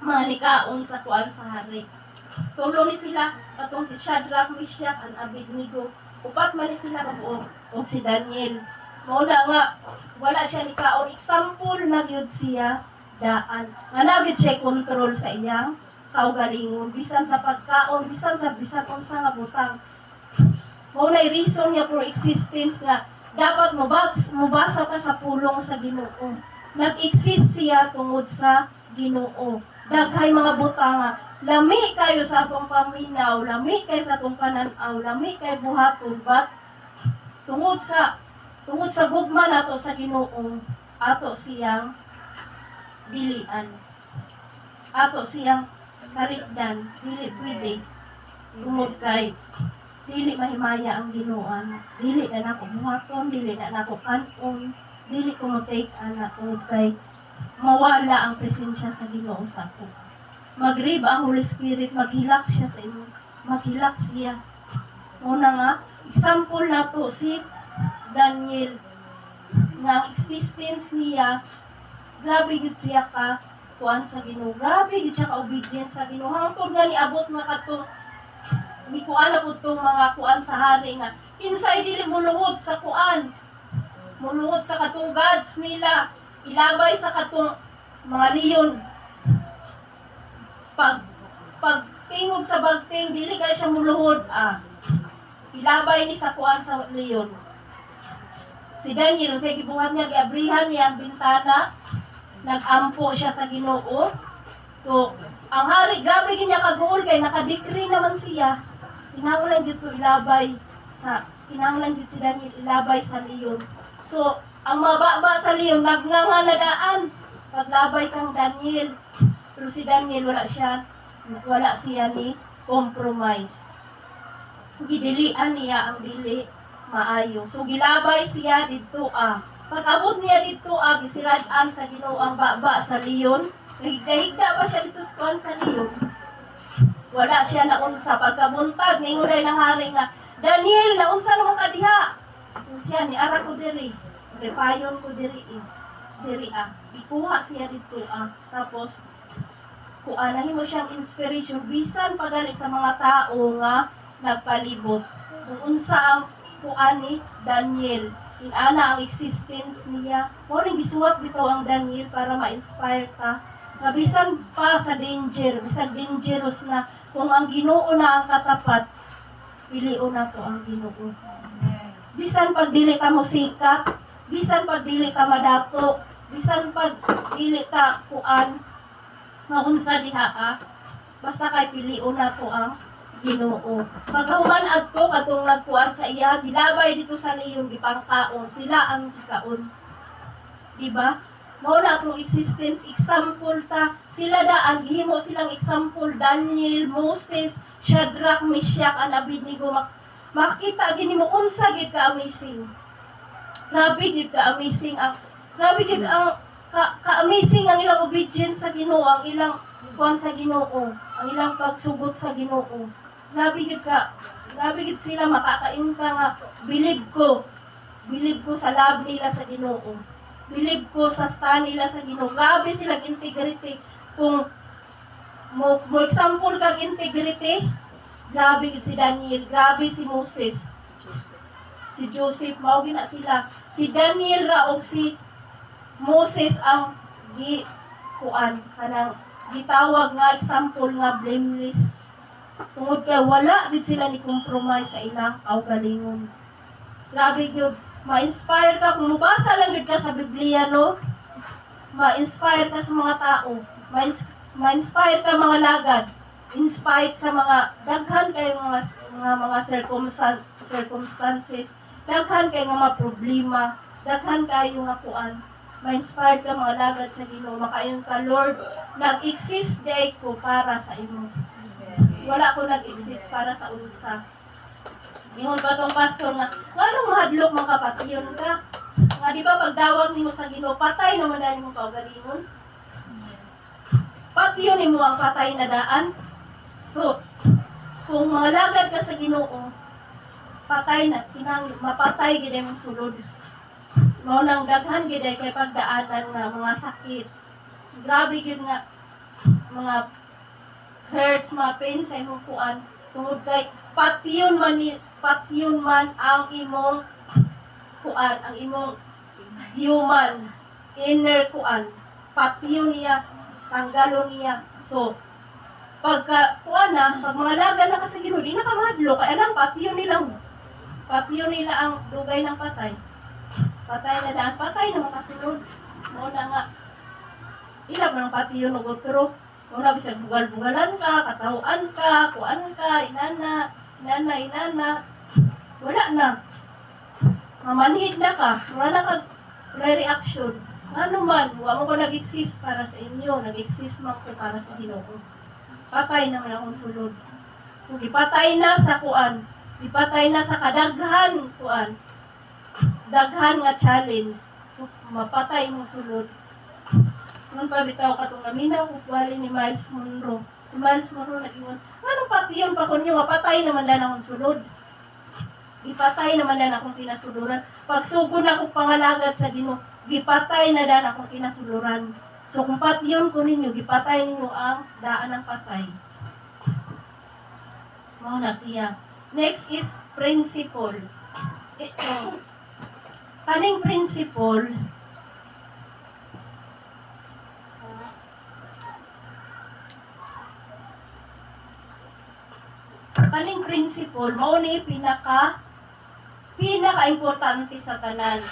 mga nikaon sa kuan sa hari. Tulong ni sila katong si Shadrach, Meshach, and Abednego. Upat man ni sila kabuo o si Daniel. Muna nga wala siya nikaon example na gyud siya daan. Nga nagid siya control sa iyang kaugalingon bisan sa pagkaon, bisan sa bisan unsa nga butang. Mao nay reason niya for existence nga dapat mubasa ka sa pulong sa Ginoo. Nag-exist siya tungod sa Ginoo. Daghay mga butang nga lami kayo sa atong paminaw, lami kayo sa atong pananaw, lami kayo buhaton, but tungod sa gugma nato sa Ginoo, ato siyang dilian. Ato siyang karikdan, dili pwede. Tungod kay dili mahimaya ang Ginoo. Dili na nako buhaton, dili na nako kanon, dili ko mo-take ana tungod kay mawala ang presensya sa Ginoo sa ako. Mag-grieve ang Holy Spirit, maghilak siya sa inyo. Maghilak siya. Una nga, example na to si Daniel. Nga ang existence niya, grabe gid siya ka kuan sa Ginoo. Grabe gid siya ka obedience sa Ginoo. Hangtod nga niabot nga katong ni kuan na tong mga kuan sa hari nga kinsay dili muluhod sa kuan. Muluhod sa katong gods nila. Ilabay sa katong mga leon. Pag tingog sa bagting, dili kay siya muluhod ilabay ni sa kuan sa leon. Si Daniel, sa gibuhat niya, giabrihan niya ang bintana, nag-ampo siya sa Ginoo. So, ang hari, grabe niya kaguol kay nakadikri naman siya. Kinahanglan dito ilabay kinahanglan dito si Daniel ilabay sa leon. So, ang mababa sa leon, nagnganganadaan. Paglabay kang Daniel. Pero si Daniel, wala siya ni compromise. Gidilian niya ang dili maayo. So gilabay siya dito Pag-abot niya dito gisirad-an sa Ginoo ang baba sa leon. Higda pa siya dito sa leon. Wala siya naunsa pagkabuntag ninguday ng hari nga Daniel, naunsa naman ka diha? Siya ni ara ko diri. Repayon ko diri ikuha siya dito tapos kuanahin mo siyang inspiration bisan pagani sa mga tao nga nagpalibot kung unsa ang kuan ni Daniel inana ang existence niya mo ning gisuwat bitaw ang Daniel para ma-inspire ka nga bisan pa sa bisan dangerous na kung ang Ginoo na ang katapat pilion na to ang Ginoo bisan pag dili ka mo sikat bisan pag dili ka madato bisan pag dili ka kuan maunsa diha basta kay pilion na to ang Ginoo. Paghuman adto katong nagkuan sa iya gilabay dito sa leon gipangkaon sila ang ikaon. Diba? Mao na atong existence example ta sila daan gihimo silang example Daniel, Moses, Shadrach, Meshach, and Abednego makita gini mo unsa gid ka amazing. Grabe gid ka amazing grabe gid ang ka-amazing ang ilang obedience sa Ginoo, ang ilang kuan sa Ginoo, ang ilang pagsugod sa Ginoo. Grabe gid sila makakain ka nga believe ko sa love nila sa Ginoo. Believe ko sa stand nila sa Ginoo. Grabe sila integrity. Kung mo example kag integrity, grabe gid si Daniel, grabe si Moses. Si Joseph, mao gina sila. Si Daniel ra og si Moses ang kanang gitawag nga example nga blameless. Tungod kay wala gid sila ni compromise sa ilang kaugalingon. Grabe gyud, ma-inspire ka kung mubasa lang gid ka sa Biblia no. ma-inspire ka sa mga tao, ma-inspire ka mga lagad, inspired sa mga daghan kay mga circumstances, daghan kay mga problema, daghan kayo nga kuan, ma-inspired ka mga lagad sa Ginoo, makayon ka Lord, nag-exist day ko para sa imo. Wala ko nag-exist para sa unsa. Ingon pa tong pastor nga, nganong mahadlok man ka patiyon ka? Nga di ba pagdawat nimo sa Ginoo, patay naman na nimo kaugalingon. Patiyon nimo ang patay na daan. So, kung mga lagad ka sa Ginoo, patay na, mapatay gid mong sulod. Mao nang daghan gid kay pagdaanan nga mga sakit. Grabe gid nga mga hurts, mga pain sa imong kuan tungod kay patyon man ang imong kuan, ang imong human inner kuan, patyon niya, tanggalon niya. So pagka kuan na, pag mga laga na kasi Ginoo, di na ka mahadlo kay alam patyon nila ang dugay ng patay. Patay na daan, patay na makasunod. Mo na nga ilab ng patyon og pero wala bisag bugal-bugalan ka, katawaan ka, kuan ka, inana, wala na. Mamanhid na ka, wala na kag reaction. Ano man, wala mo ko nag-exist para sa inyo, nag-exist man ko para sa Ginoo. Patay naman akong sulod. So, ipatay na sa kuan, ipatay na sa kadaghan kuan, daghan nga challenge. So, mapatay mo sulod. Nung pabitaw ka itong naminaw, kukwali ni Miles Monroe. Si Miles Monroe nag-iwan, anong patiyon pa kung nyo, mapatay naman lang akong sulod. Ipatay naman lang akong kinasuluran. Pagsugod akong pangalagad sa Ginoo, gipatay na dan akong kinasuluran. So kung patiyon ko ninyo, gipatay ninyo ang daan ng patay. Mao na siya. Next is principle. So, kaning principle, kaning principle, mao ni pinaka-importante sa tanan.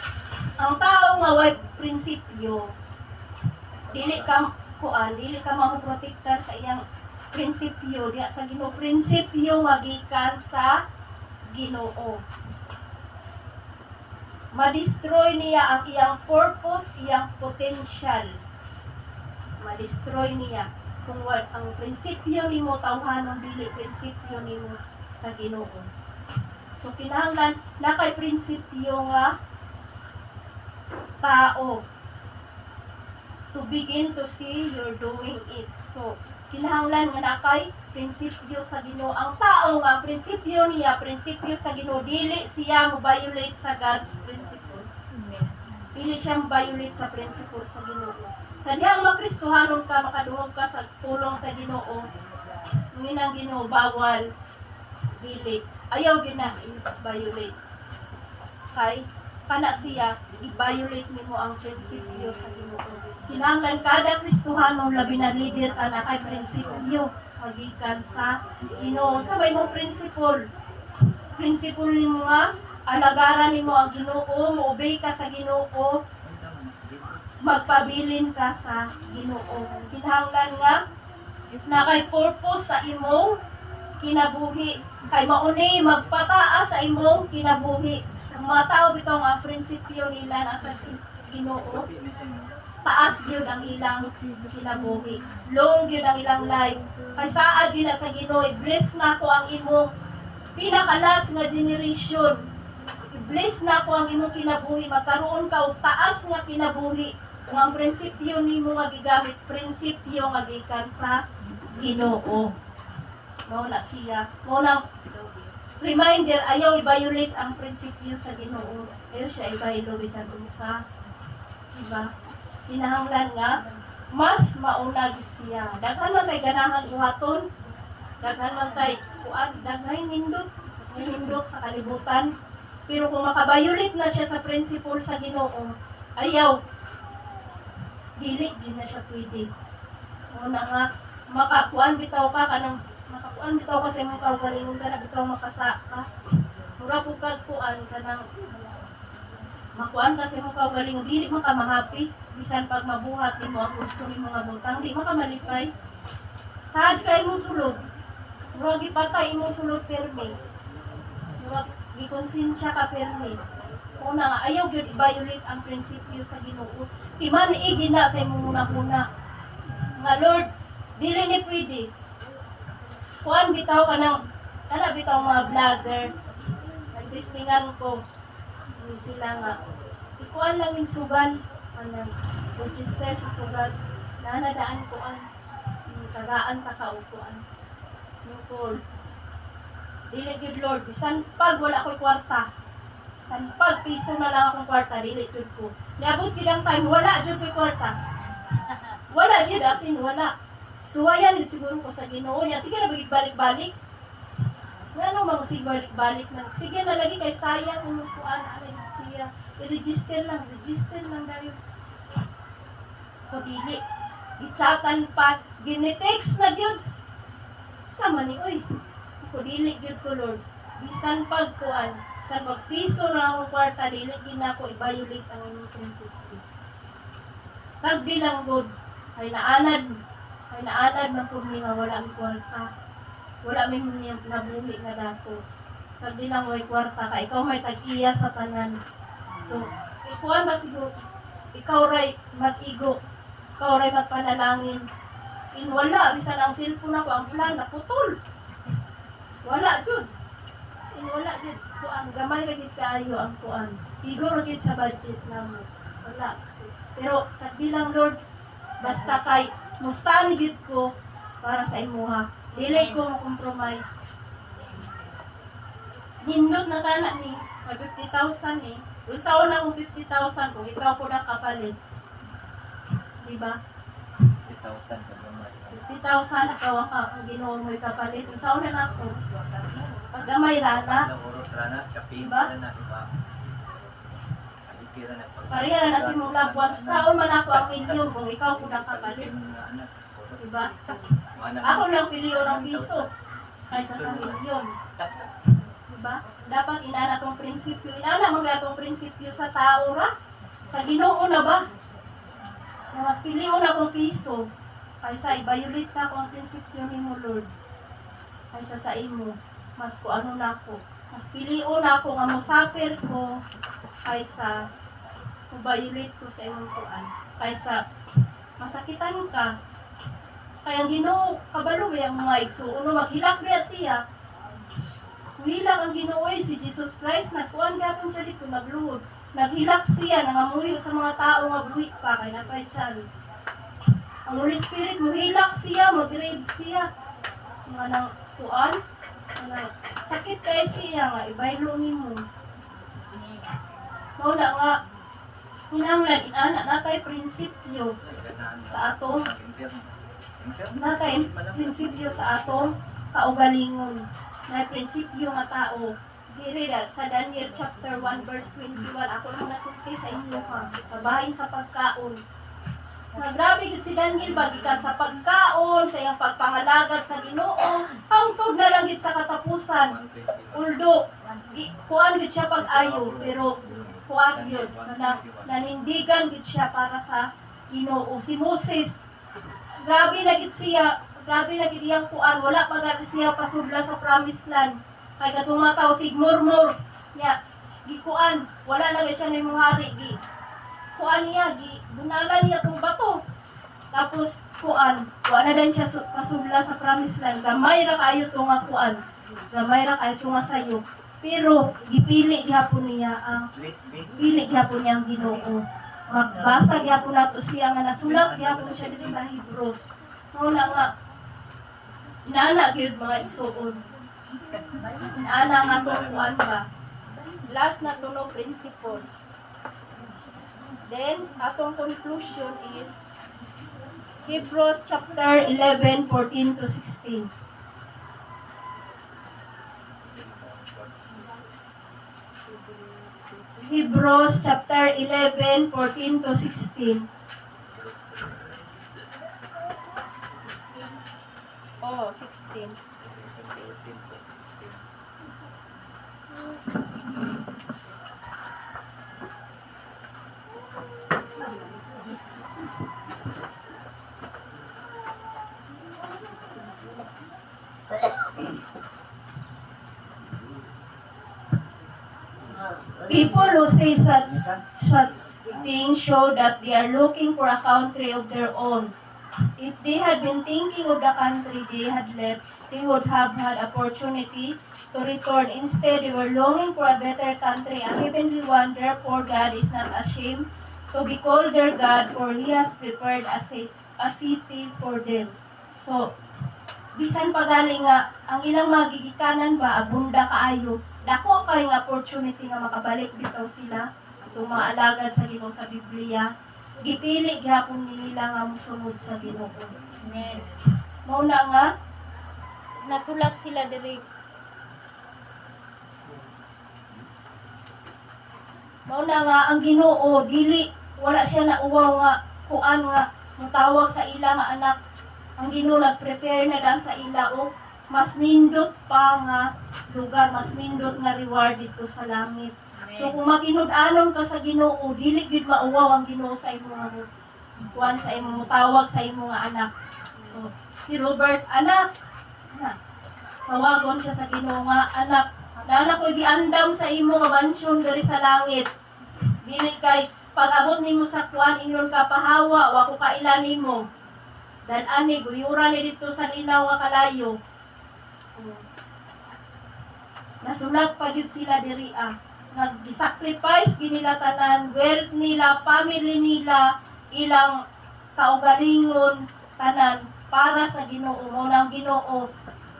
Ang tao nga way prinsipyo, dili ka maprotektar sa iyang prinsipyo diya sa Ginoo. Prinsipyo nga gikan sa Ginoo. Ma-destroy niya ang iyang purpose, iyang potential. Ma-destroy niya kung ang prinsipyo nimo tawhanon dili prinsipyo nimo sa Ginoo. So kinahanglan na kay prinsipyo nga tao to begin to see you're doing it. So kinahanglan nga na kay prinsipyo sa Ginoo. Ang tao nga prinsipyo niya, prinsipyo sa Ginoo, dili siya mo violate sa God's principle. Dili siya mo violate sa principle sa Ginoo. Sa dihang makristohanon ka, makadungog ka sa tulong sa Ginoo, nginang Ginoo bawal dili. Ayaw gina i-violate. Kay kana siya i-violate nimo ang prinsipyo sa Ginoo. Kinahanglan kada Kristohano labi na leader ka na kay prinsipyo magikan sa Ginoo. Sa may mong principle. Principle nimo nga alagaran nimo ang Ginoo, mo-obey ka sa Ginoo, magpabilin ka sa Ginoo. Kinahanglan nga na kay purpose sa imong kinabuhi, kay mauni magpataas sa imong kinabuhi. Ang mga tao bitaw nga prinsipyo nila nasa Ginoo, taas gyud ang ilang kinabuhi, long gyud ang ilang life. Kay saad gyud sa Ginoo, i-bless na ko ang imong pinakalas nga generation, i-bless na ko ang imong kinabuhi, magkaroon ka og taas nga kinabuhi. Kung ang prinsipyo nimo nga gigamit, prinsipyo nga gikan sa Ginoo. Mao na siya. Mao nang reminder, ayaw i-violate ang prinsipyo sa Ginoo. Ayaw siya i-violate bisan unsa. Diba? Kinahanglan nga mas mauna gid siya. Daghan man kay ganahan buhaton. Daghan man kay kuan, daghay nindot sa kalibutan. Pero kung maka-violate na siya sa principle sa Ginoo, ayaw dili din na siya pwede. Una nga makakuan bitaw ka kanang makakuan bitaw ka sa imong kaugalingon ka na bitaw makasa ka. Mura po kag kuan kanang makuan kasi mo kaugaling dili mo ka mahappy bisan pag mabuhat nimo ang gusto nimo nga butang di mo ka malipay. Sad kay mo sulod. Murag ipatay mo sulod permi. Murag gikonsensya ka permi. Una nga ayaw gyud i-violate ang prinsipyo sa Ginoo. Timan-i gina sa imong una-una. Nga Lord, dili ni pwede. Kuan bitaw ka ng bitaw mga vlogger. Nagdispingan ko. Hindi sila nga. Ikuan lang yung sugan. Register sa sugan. Nanadaan ko an. Tagaan ka kaupuan. Yung call. Dili good Lord. Bisan pag wala ko'y kwarta. Bisan pag piso na lang akong kwarta. Dili good ko. Niabot kilang time. Wala good ko'y kwarta. Wala yun. Asin wala. Suwayan din siguro ko sa Ginoo niya. Sige na balik-balik. Ano mga sige balik na. Sige na lagi kay sayang. Umupuan. Siya. I-register lang dayo. Kadili. Ichatan pa. Ginitext na yun. Sama ni, oy. Kadili yun ko, Lord. Bisan pagkuan. Bisan pagpiso na akong kwarta. Dili ginako i-violate ang inyong prinsipyo. Sagdi lang, God. Ay naanad ng pumi nga wala ang kwarta. Wala may nabuhi na dato. Sagdi lang, way kwarta ka. Ikaw may tag-iya sa tanan. So, ikuan ba siguro, ikaw ray mag-igo, ikaw ray magpanalangin. Sin wala, bisan ang cellphone ako, ang plan, naputol. Wala, jud. Sin wala, jud. Kuan, gamay ra gid kaayo ang kuan. Igo ra gid sa budget namo. Wala. Pero, sa bilang Lord, basta kay, mustaan gid ko para sa imuha. Dili ko mo-compromise. Nindot na kana ni, 50,000 eh. Kung sa una kong 50,000, kung ikaw ko nakapalit. Diba? 50,000 ka naman. 50,000 ikaw ang Ginoo mo ikapalit. Kung sa una na ako, pag gamay rana, Urot rana, kapin Diba? na, diba? Kalipira na pag... pariya na simula buwan. Sa una na ako ang milyon kung ikaw ko nakapalit. Diba? Ako lang piliyo ng piso kaysa sa milyon. Diba? Dapat inana tong prinsipyo. Inana mga tong prinsipyo sa tao ra. Sa Ginoo na ba? Na mas piliyo na kong piso kaysa i-violate na akong prinsipyo ni mo, Lord. Kaysa sa imo. Mas ko ano na ako. Mas piliyo na ako nga musafir ko kaysa i-violate ko sa imong kuan. Kaysa masakitan ka. Kaya ang Ginoo kabalo ang mga igsuon maghilak biya siya. Hilak ang Ginoo si Jesus Christ nagkuan gapon siya dito nagluhod. Naghilak siya nangamuyo sa mga tao nga buhi pa kay napay chance. Ang Holy Spirit mohilak siya, mag-grave siya. Nga nang kuan, nga sakit kay siya nga ibaylo nimo. Mao na nga hinanglan inana na kay prinsipyo sa atong prinsipyo sa atong kaugalingon. Na prinsipyo nga tao. Diri sa Daniel chapter 1 verse 21 ako lang nasulti sa inyo ha. Pabahin sa pagkaon. Grabe gid si Daniel bagikan sa pagkaon, sa iyang pagpangalagad sa Ginoo, hangtod na lang gid sa katapusan. Uldo kuan gid siya pag-ayo pero kuan gyud nanindigan gid siya para sa Ginoo. Si Moses grabe na gid siya. Grabe na gidiyang kuan, wala pa gati siya pasudla sa promised land. Kay katong mga tao sigmurmur niya, gikuan, wala na siya ni mga hari, kuan niya, bunalan niya tong bato. Tapos kuan, wala na din siya pasudla sa promised land. Gamay ra kayo to nga kuan. Gamay ra kayo to nga sayo. Pero gipili gyapon niya ang ang Ginoo. Magbasa gyapon nato siya nga nasulat gyapon siya dito sa Hebrews. Wala nga inana gyud mga igsuon. Inana nga to kuan ba. Last na to no principle. Then atong conclusion is Hebrews chapter 11:14 to 16. Hebrews chapter 11:14 to 16. Oh, 16. People who say such things show that they are looking for a country of their own. If they had been thinking of the country they had left, they would have had opportunity to return. Instead, they were longing for a better country, a heavenly one. Therefore, God is not ashamed to be called their God, for He has prepared a city for them. So, bisan pagaling nga, ang ilang magigikanan ba, abunda kaayo, dako kayo nga opportunity nga makabalik bitaw sila, itong mga alagad sa Ginoo sa Biblia, gipili gyapon nila nga mosunod sa Ginoo. Amen. Mao na nga, nasulat sila diri. Mao na nga, ang Ginoo, dili, wala siya na uwaw nga, kuan nga, mutawag sa ila nga anak. Ang Ginoo nag-prepare na lang sa ila o mas nindot pa nga lugar, mas nindot nga reward dito sa langit. So kung makinud-anon ka sa Ginoo, dili gid mauwaw ang Ginoo sa imo nga kuan sa imo mutawag sa imo nga anak. So, si Robert anak, tawagon siya sa Ginoo nga anak. Nana ko giandam sa imo nga mansyon diri sa langit. Dili kay pag-abot nimo sa kuan ingon ka pahawa, wa ko kailan nimo. Dan ani guyura ni dito sa ninaw nga kalayo. Nasulat pa gyud sila diri nag-sacrifice ginila tanan, wealth nila, family nila, ilang kaugalingon tanan para sa Ginoo. Mo nang Ginoo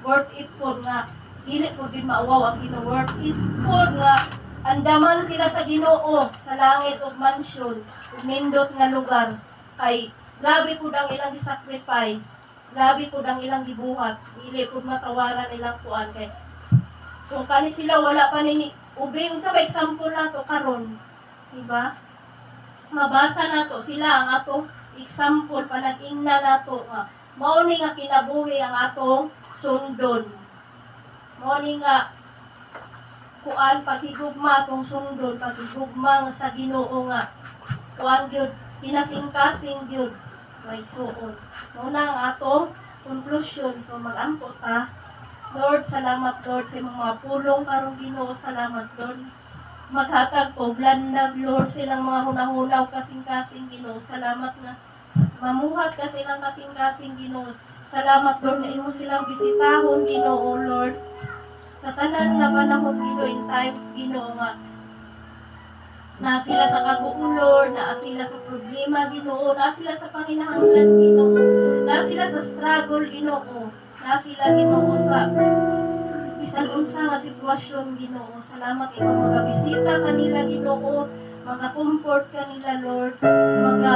worth it po nga dili po din mauwaw ang Ginoo, worth it po nga andaman sila sa Ginoo sa langit ug mansyon ug nindot nga lugar. Kay grabe po ang ilang sacrifice, grabe po ang ilang gibuhat, dili po matawaran ilang kuan. Kay kung kani sila wala pa nini ubing sa example nato karon, diba? Mabasa nato sila ang atong example panag-ingna nato nga mao ni nga kinabuhi ang atong sundon. Mao ni nga kuan paghigugma atong sundon, paghigugma nga sa Ginoo nga kuan gyud pinasingkasing gyud may suon. Mao na ang atong conclusion. So mag-ampo ta. Lord, salamat Lord sa imong mga pulong karong Ginoo. Salamat Lord. Maghatag og landag Lord silang mga hunahunaw kasing-kasing Ginoo. Salamat nga mamuhat ka silang kasing-kasing Ginoo. Salamat Lord na imo silang bisitahon Ginoo Lord. Sa tanan nga panahon Ginoo in times Ginoo nga na sila sa kaguulor, na sila sa problema Ginoo, na sila sa panginahanglan Ginoo, na sila sa struggle Ginoo, na sila Ginoo sa bisan unsa nga sitwasyon Ginoo. Salamat ikaw mga bisita kanila Ginoo, mga comfort kanila Lord, mga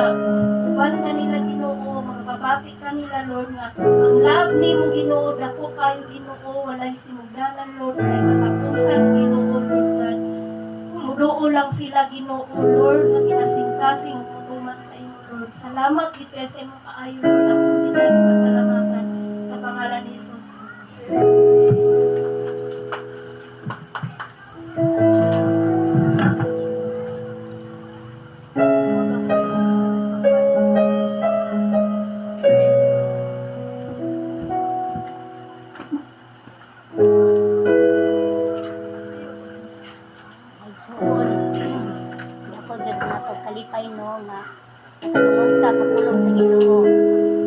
uban kanila Ginoo, mga babati kanila Lord nga ang love nimo Ginoo dako kayo Ginoo, walay simugdanan Lord, walay katapusan Ginoo Lord God. Muduo lang sila Ginoo Lord nga kinasing-kasing tutuman sa imo Lord. Salamat dito sa imong kaayo Lord, akong dinay pasalamatan sa pangalan ni Jesus. Ako jud nato kalipay no nga kadungog ta sa pulong sa Ginoo.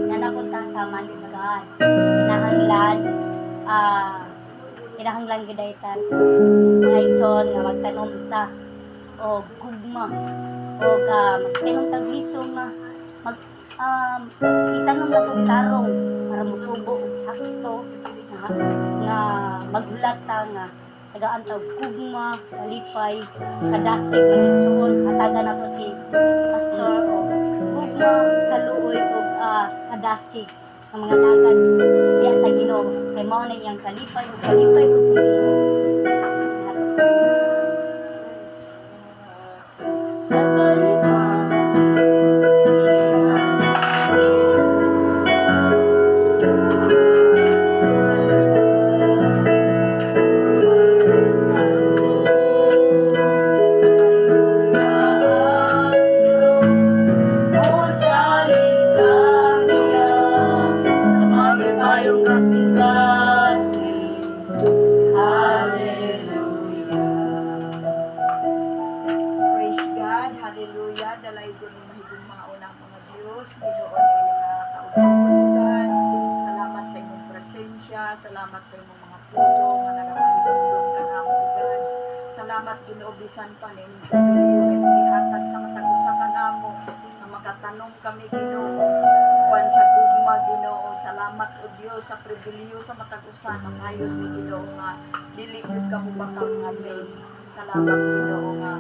Nanapod ta sa mandigan. Kinahanglan gidaytan. Mga igsoon nga magtanom ta o gugma o magtanom tag lisong nga itanom na tong tarong para motubo og sakto nga maghulat ta nga tagaan ta og gugma, kalipay, kadasig ng igsoon. Hatagan nato si pastor o gugma, kaluoy og kadasig ng mga dagat diya sa Ginoo. Kay mao na iyang kalipay ug kalipay pud sa Ginoo. Sa kasing-kasing, hallelujah. salamat sa imong mga pulo nga nagapahilom ka namo ugan. Salamat Ginoo bisan pa ning gihatag sa matag usa ka namo nga makatanong kami Ginoo ban sa gugma Ginoo. Salamat o Dios sa pribilehyo sa matag usa na sayod ni Ginoo nga dili gud kamo bakal nga mes. Salamat Ginoo nga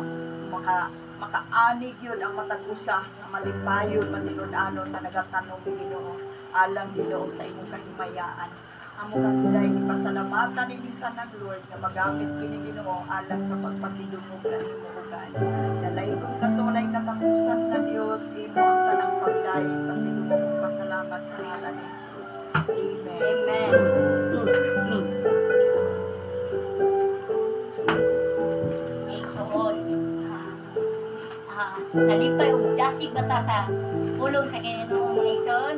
makaanig yun ang matag usa nga malipayon matinud-anon na nagatanong Ginoo alang Ginoo sa imong kahimayaan. Amo kang gilay ni pasalamatan ining tanan Lord nga magamit kini Ginoo alang sa pagpasidungog kanimo ugan. Dalaygon kasulay katapusan nga Dios imo ang tanang pagdaig pasidungog ug pasalamat sa ngalan ni Jesus. Amen. Amen. Igsoon. Nalipay og dasig bata sa pulong sa Ginoo mga igsoon.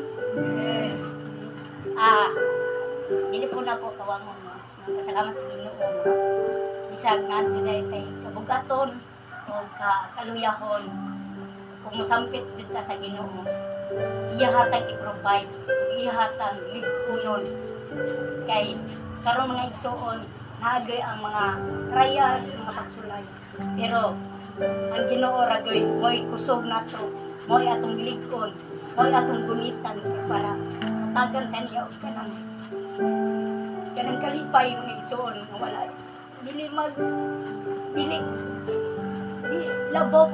Dili po na ko kawangon no. Pasalamat sa Ginoo no. Bisag ngadto na kay kabugaton o kaluyahon. Kung mosampit jud ta sa Ginoo, iya hatag i-provide, iya hatag lig-unon. Kay karon mga igsoon, naagay ang mga trials, mga pagsulay. Pero ang Ginoo ragoy mo'y kusog nato, mo'y atong lig-on, mo'y atong gunitan para tagan kaniya og kanang kalipay mga igsoon nga wala dili labaw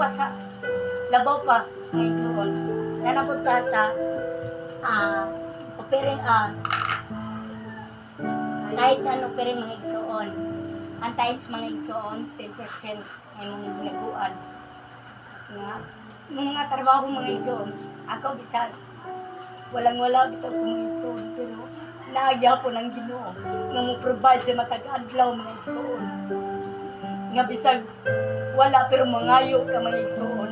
pa mga igsoon nanapunta sa opering kahit sa opering mga igsoon antayin sa mga igsoon 10% ay mong naguan nga mga trabaho mga igsoon ako bisan walang-wala bitaw ko mga igsoon pero naagyapon ang Ginoo nga mo provide sa matag adlaw mga igsoon nga bisag wala pero mangayo ka mga igsoon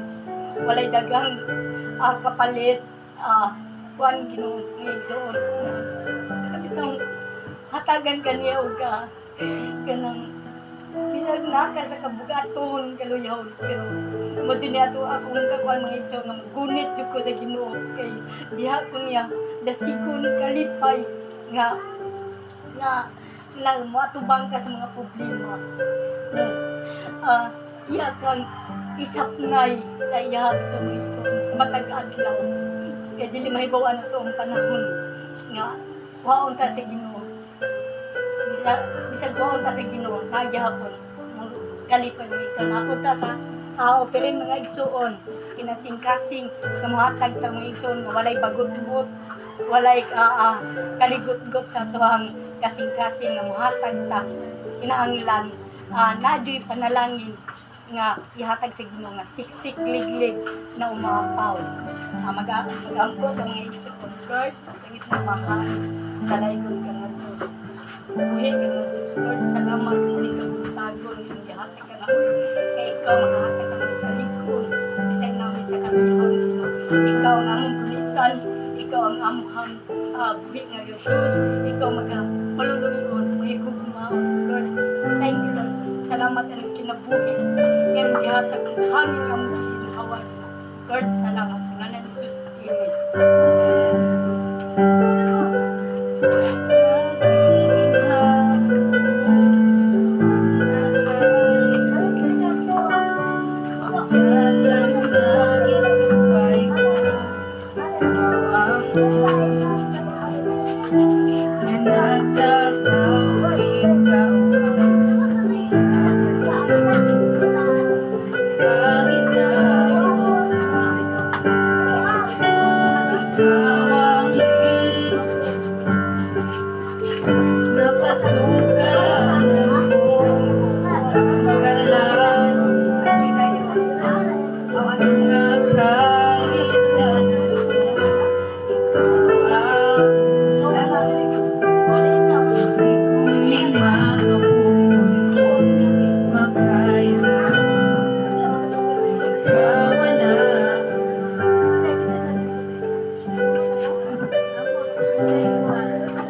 walay daghang kapalit kuan Ginoo mga igsoon nga bitang hatagan kaniya og kanang bisag naka sa kabugaton kaluyahon pero mo din ato akong kakuan mga igsoon nga magunit jud ko sa Ginoo kay diha ko niya dasikon kalipay nga moatubang ka sa mga problema. Iya kang isapnay sa iya ito mga igsoon matag-adlaw. Kaya dili mahibawan na ito ang panahon nga waon ta sa Ginoo. Bisag waon ta sa Ginoo, nagyahapon kalipay mga igsoon. Ako ta sa operin mga igsoon, kinasing-kasing nga mohatag ta mga igsoon nga walay bagot-bot, walay kaligot-got sa tuwang kasing-kasing nga mohatag ta kinahanglan nadyo'y panalangin nga ihatag sa Ginoo nga siksik liglig na umapaw mag-ampo ka mga igsoon Lord pagkangit na mahal dalaygon ka nga Diyos buhi ka nga Diyos Lord salamat hindi ka butagon yung ihatag ka na kaya ikaw maghahatag ka ng kalikon bisag namin sa kamilahon ikaw ang among gulitan ikaw ang amuhang buhi nga Diyos, ikaw maluluyon, buhi ko gumaon, Lord. Thank you, Lord. Salamat ang kinabuhi. Ngayon, ihatag ang hangin ng mga ginhawan. Lord, salamat sa ngalan ni Jesus. Amen.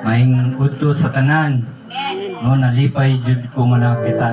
Maing udto sa tanan. No nalipay jud ko nga nakitaan.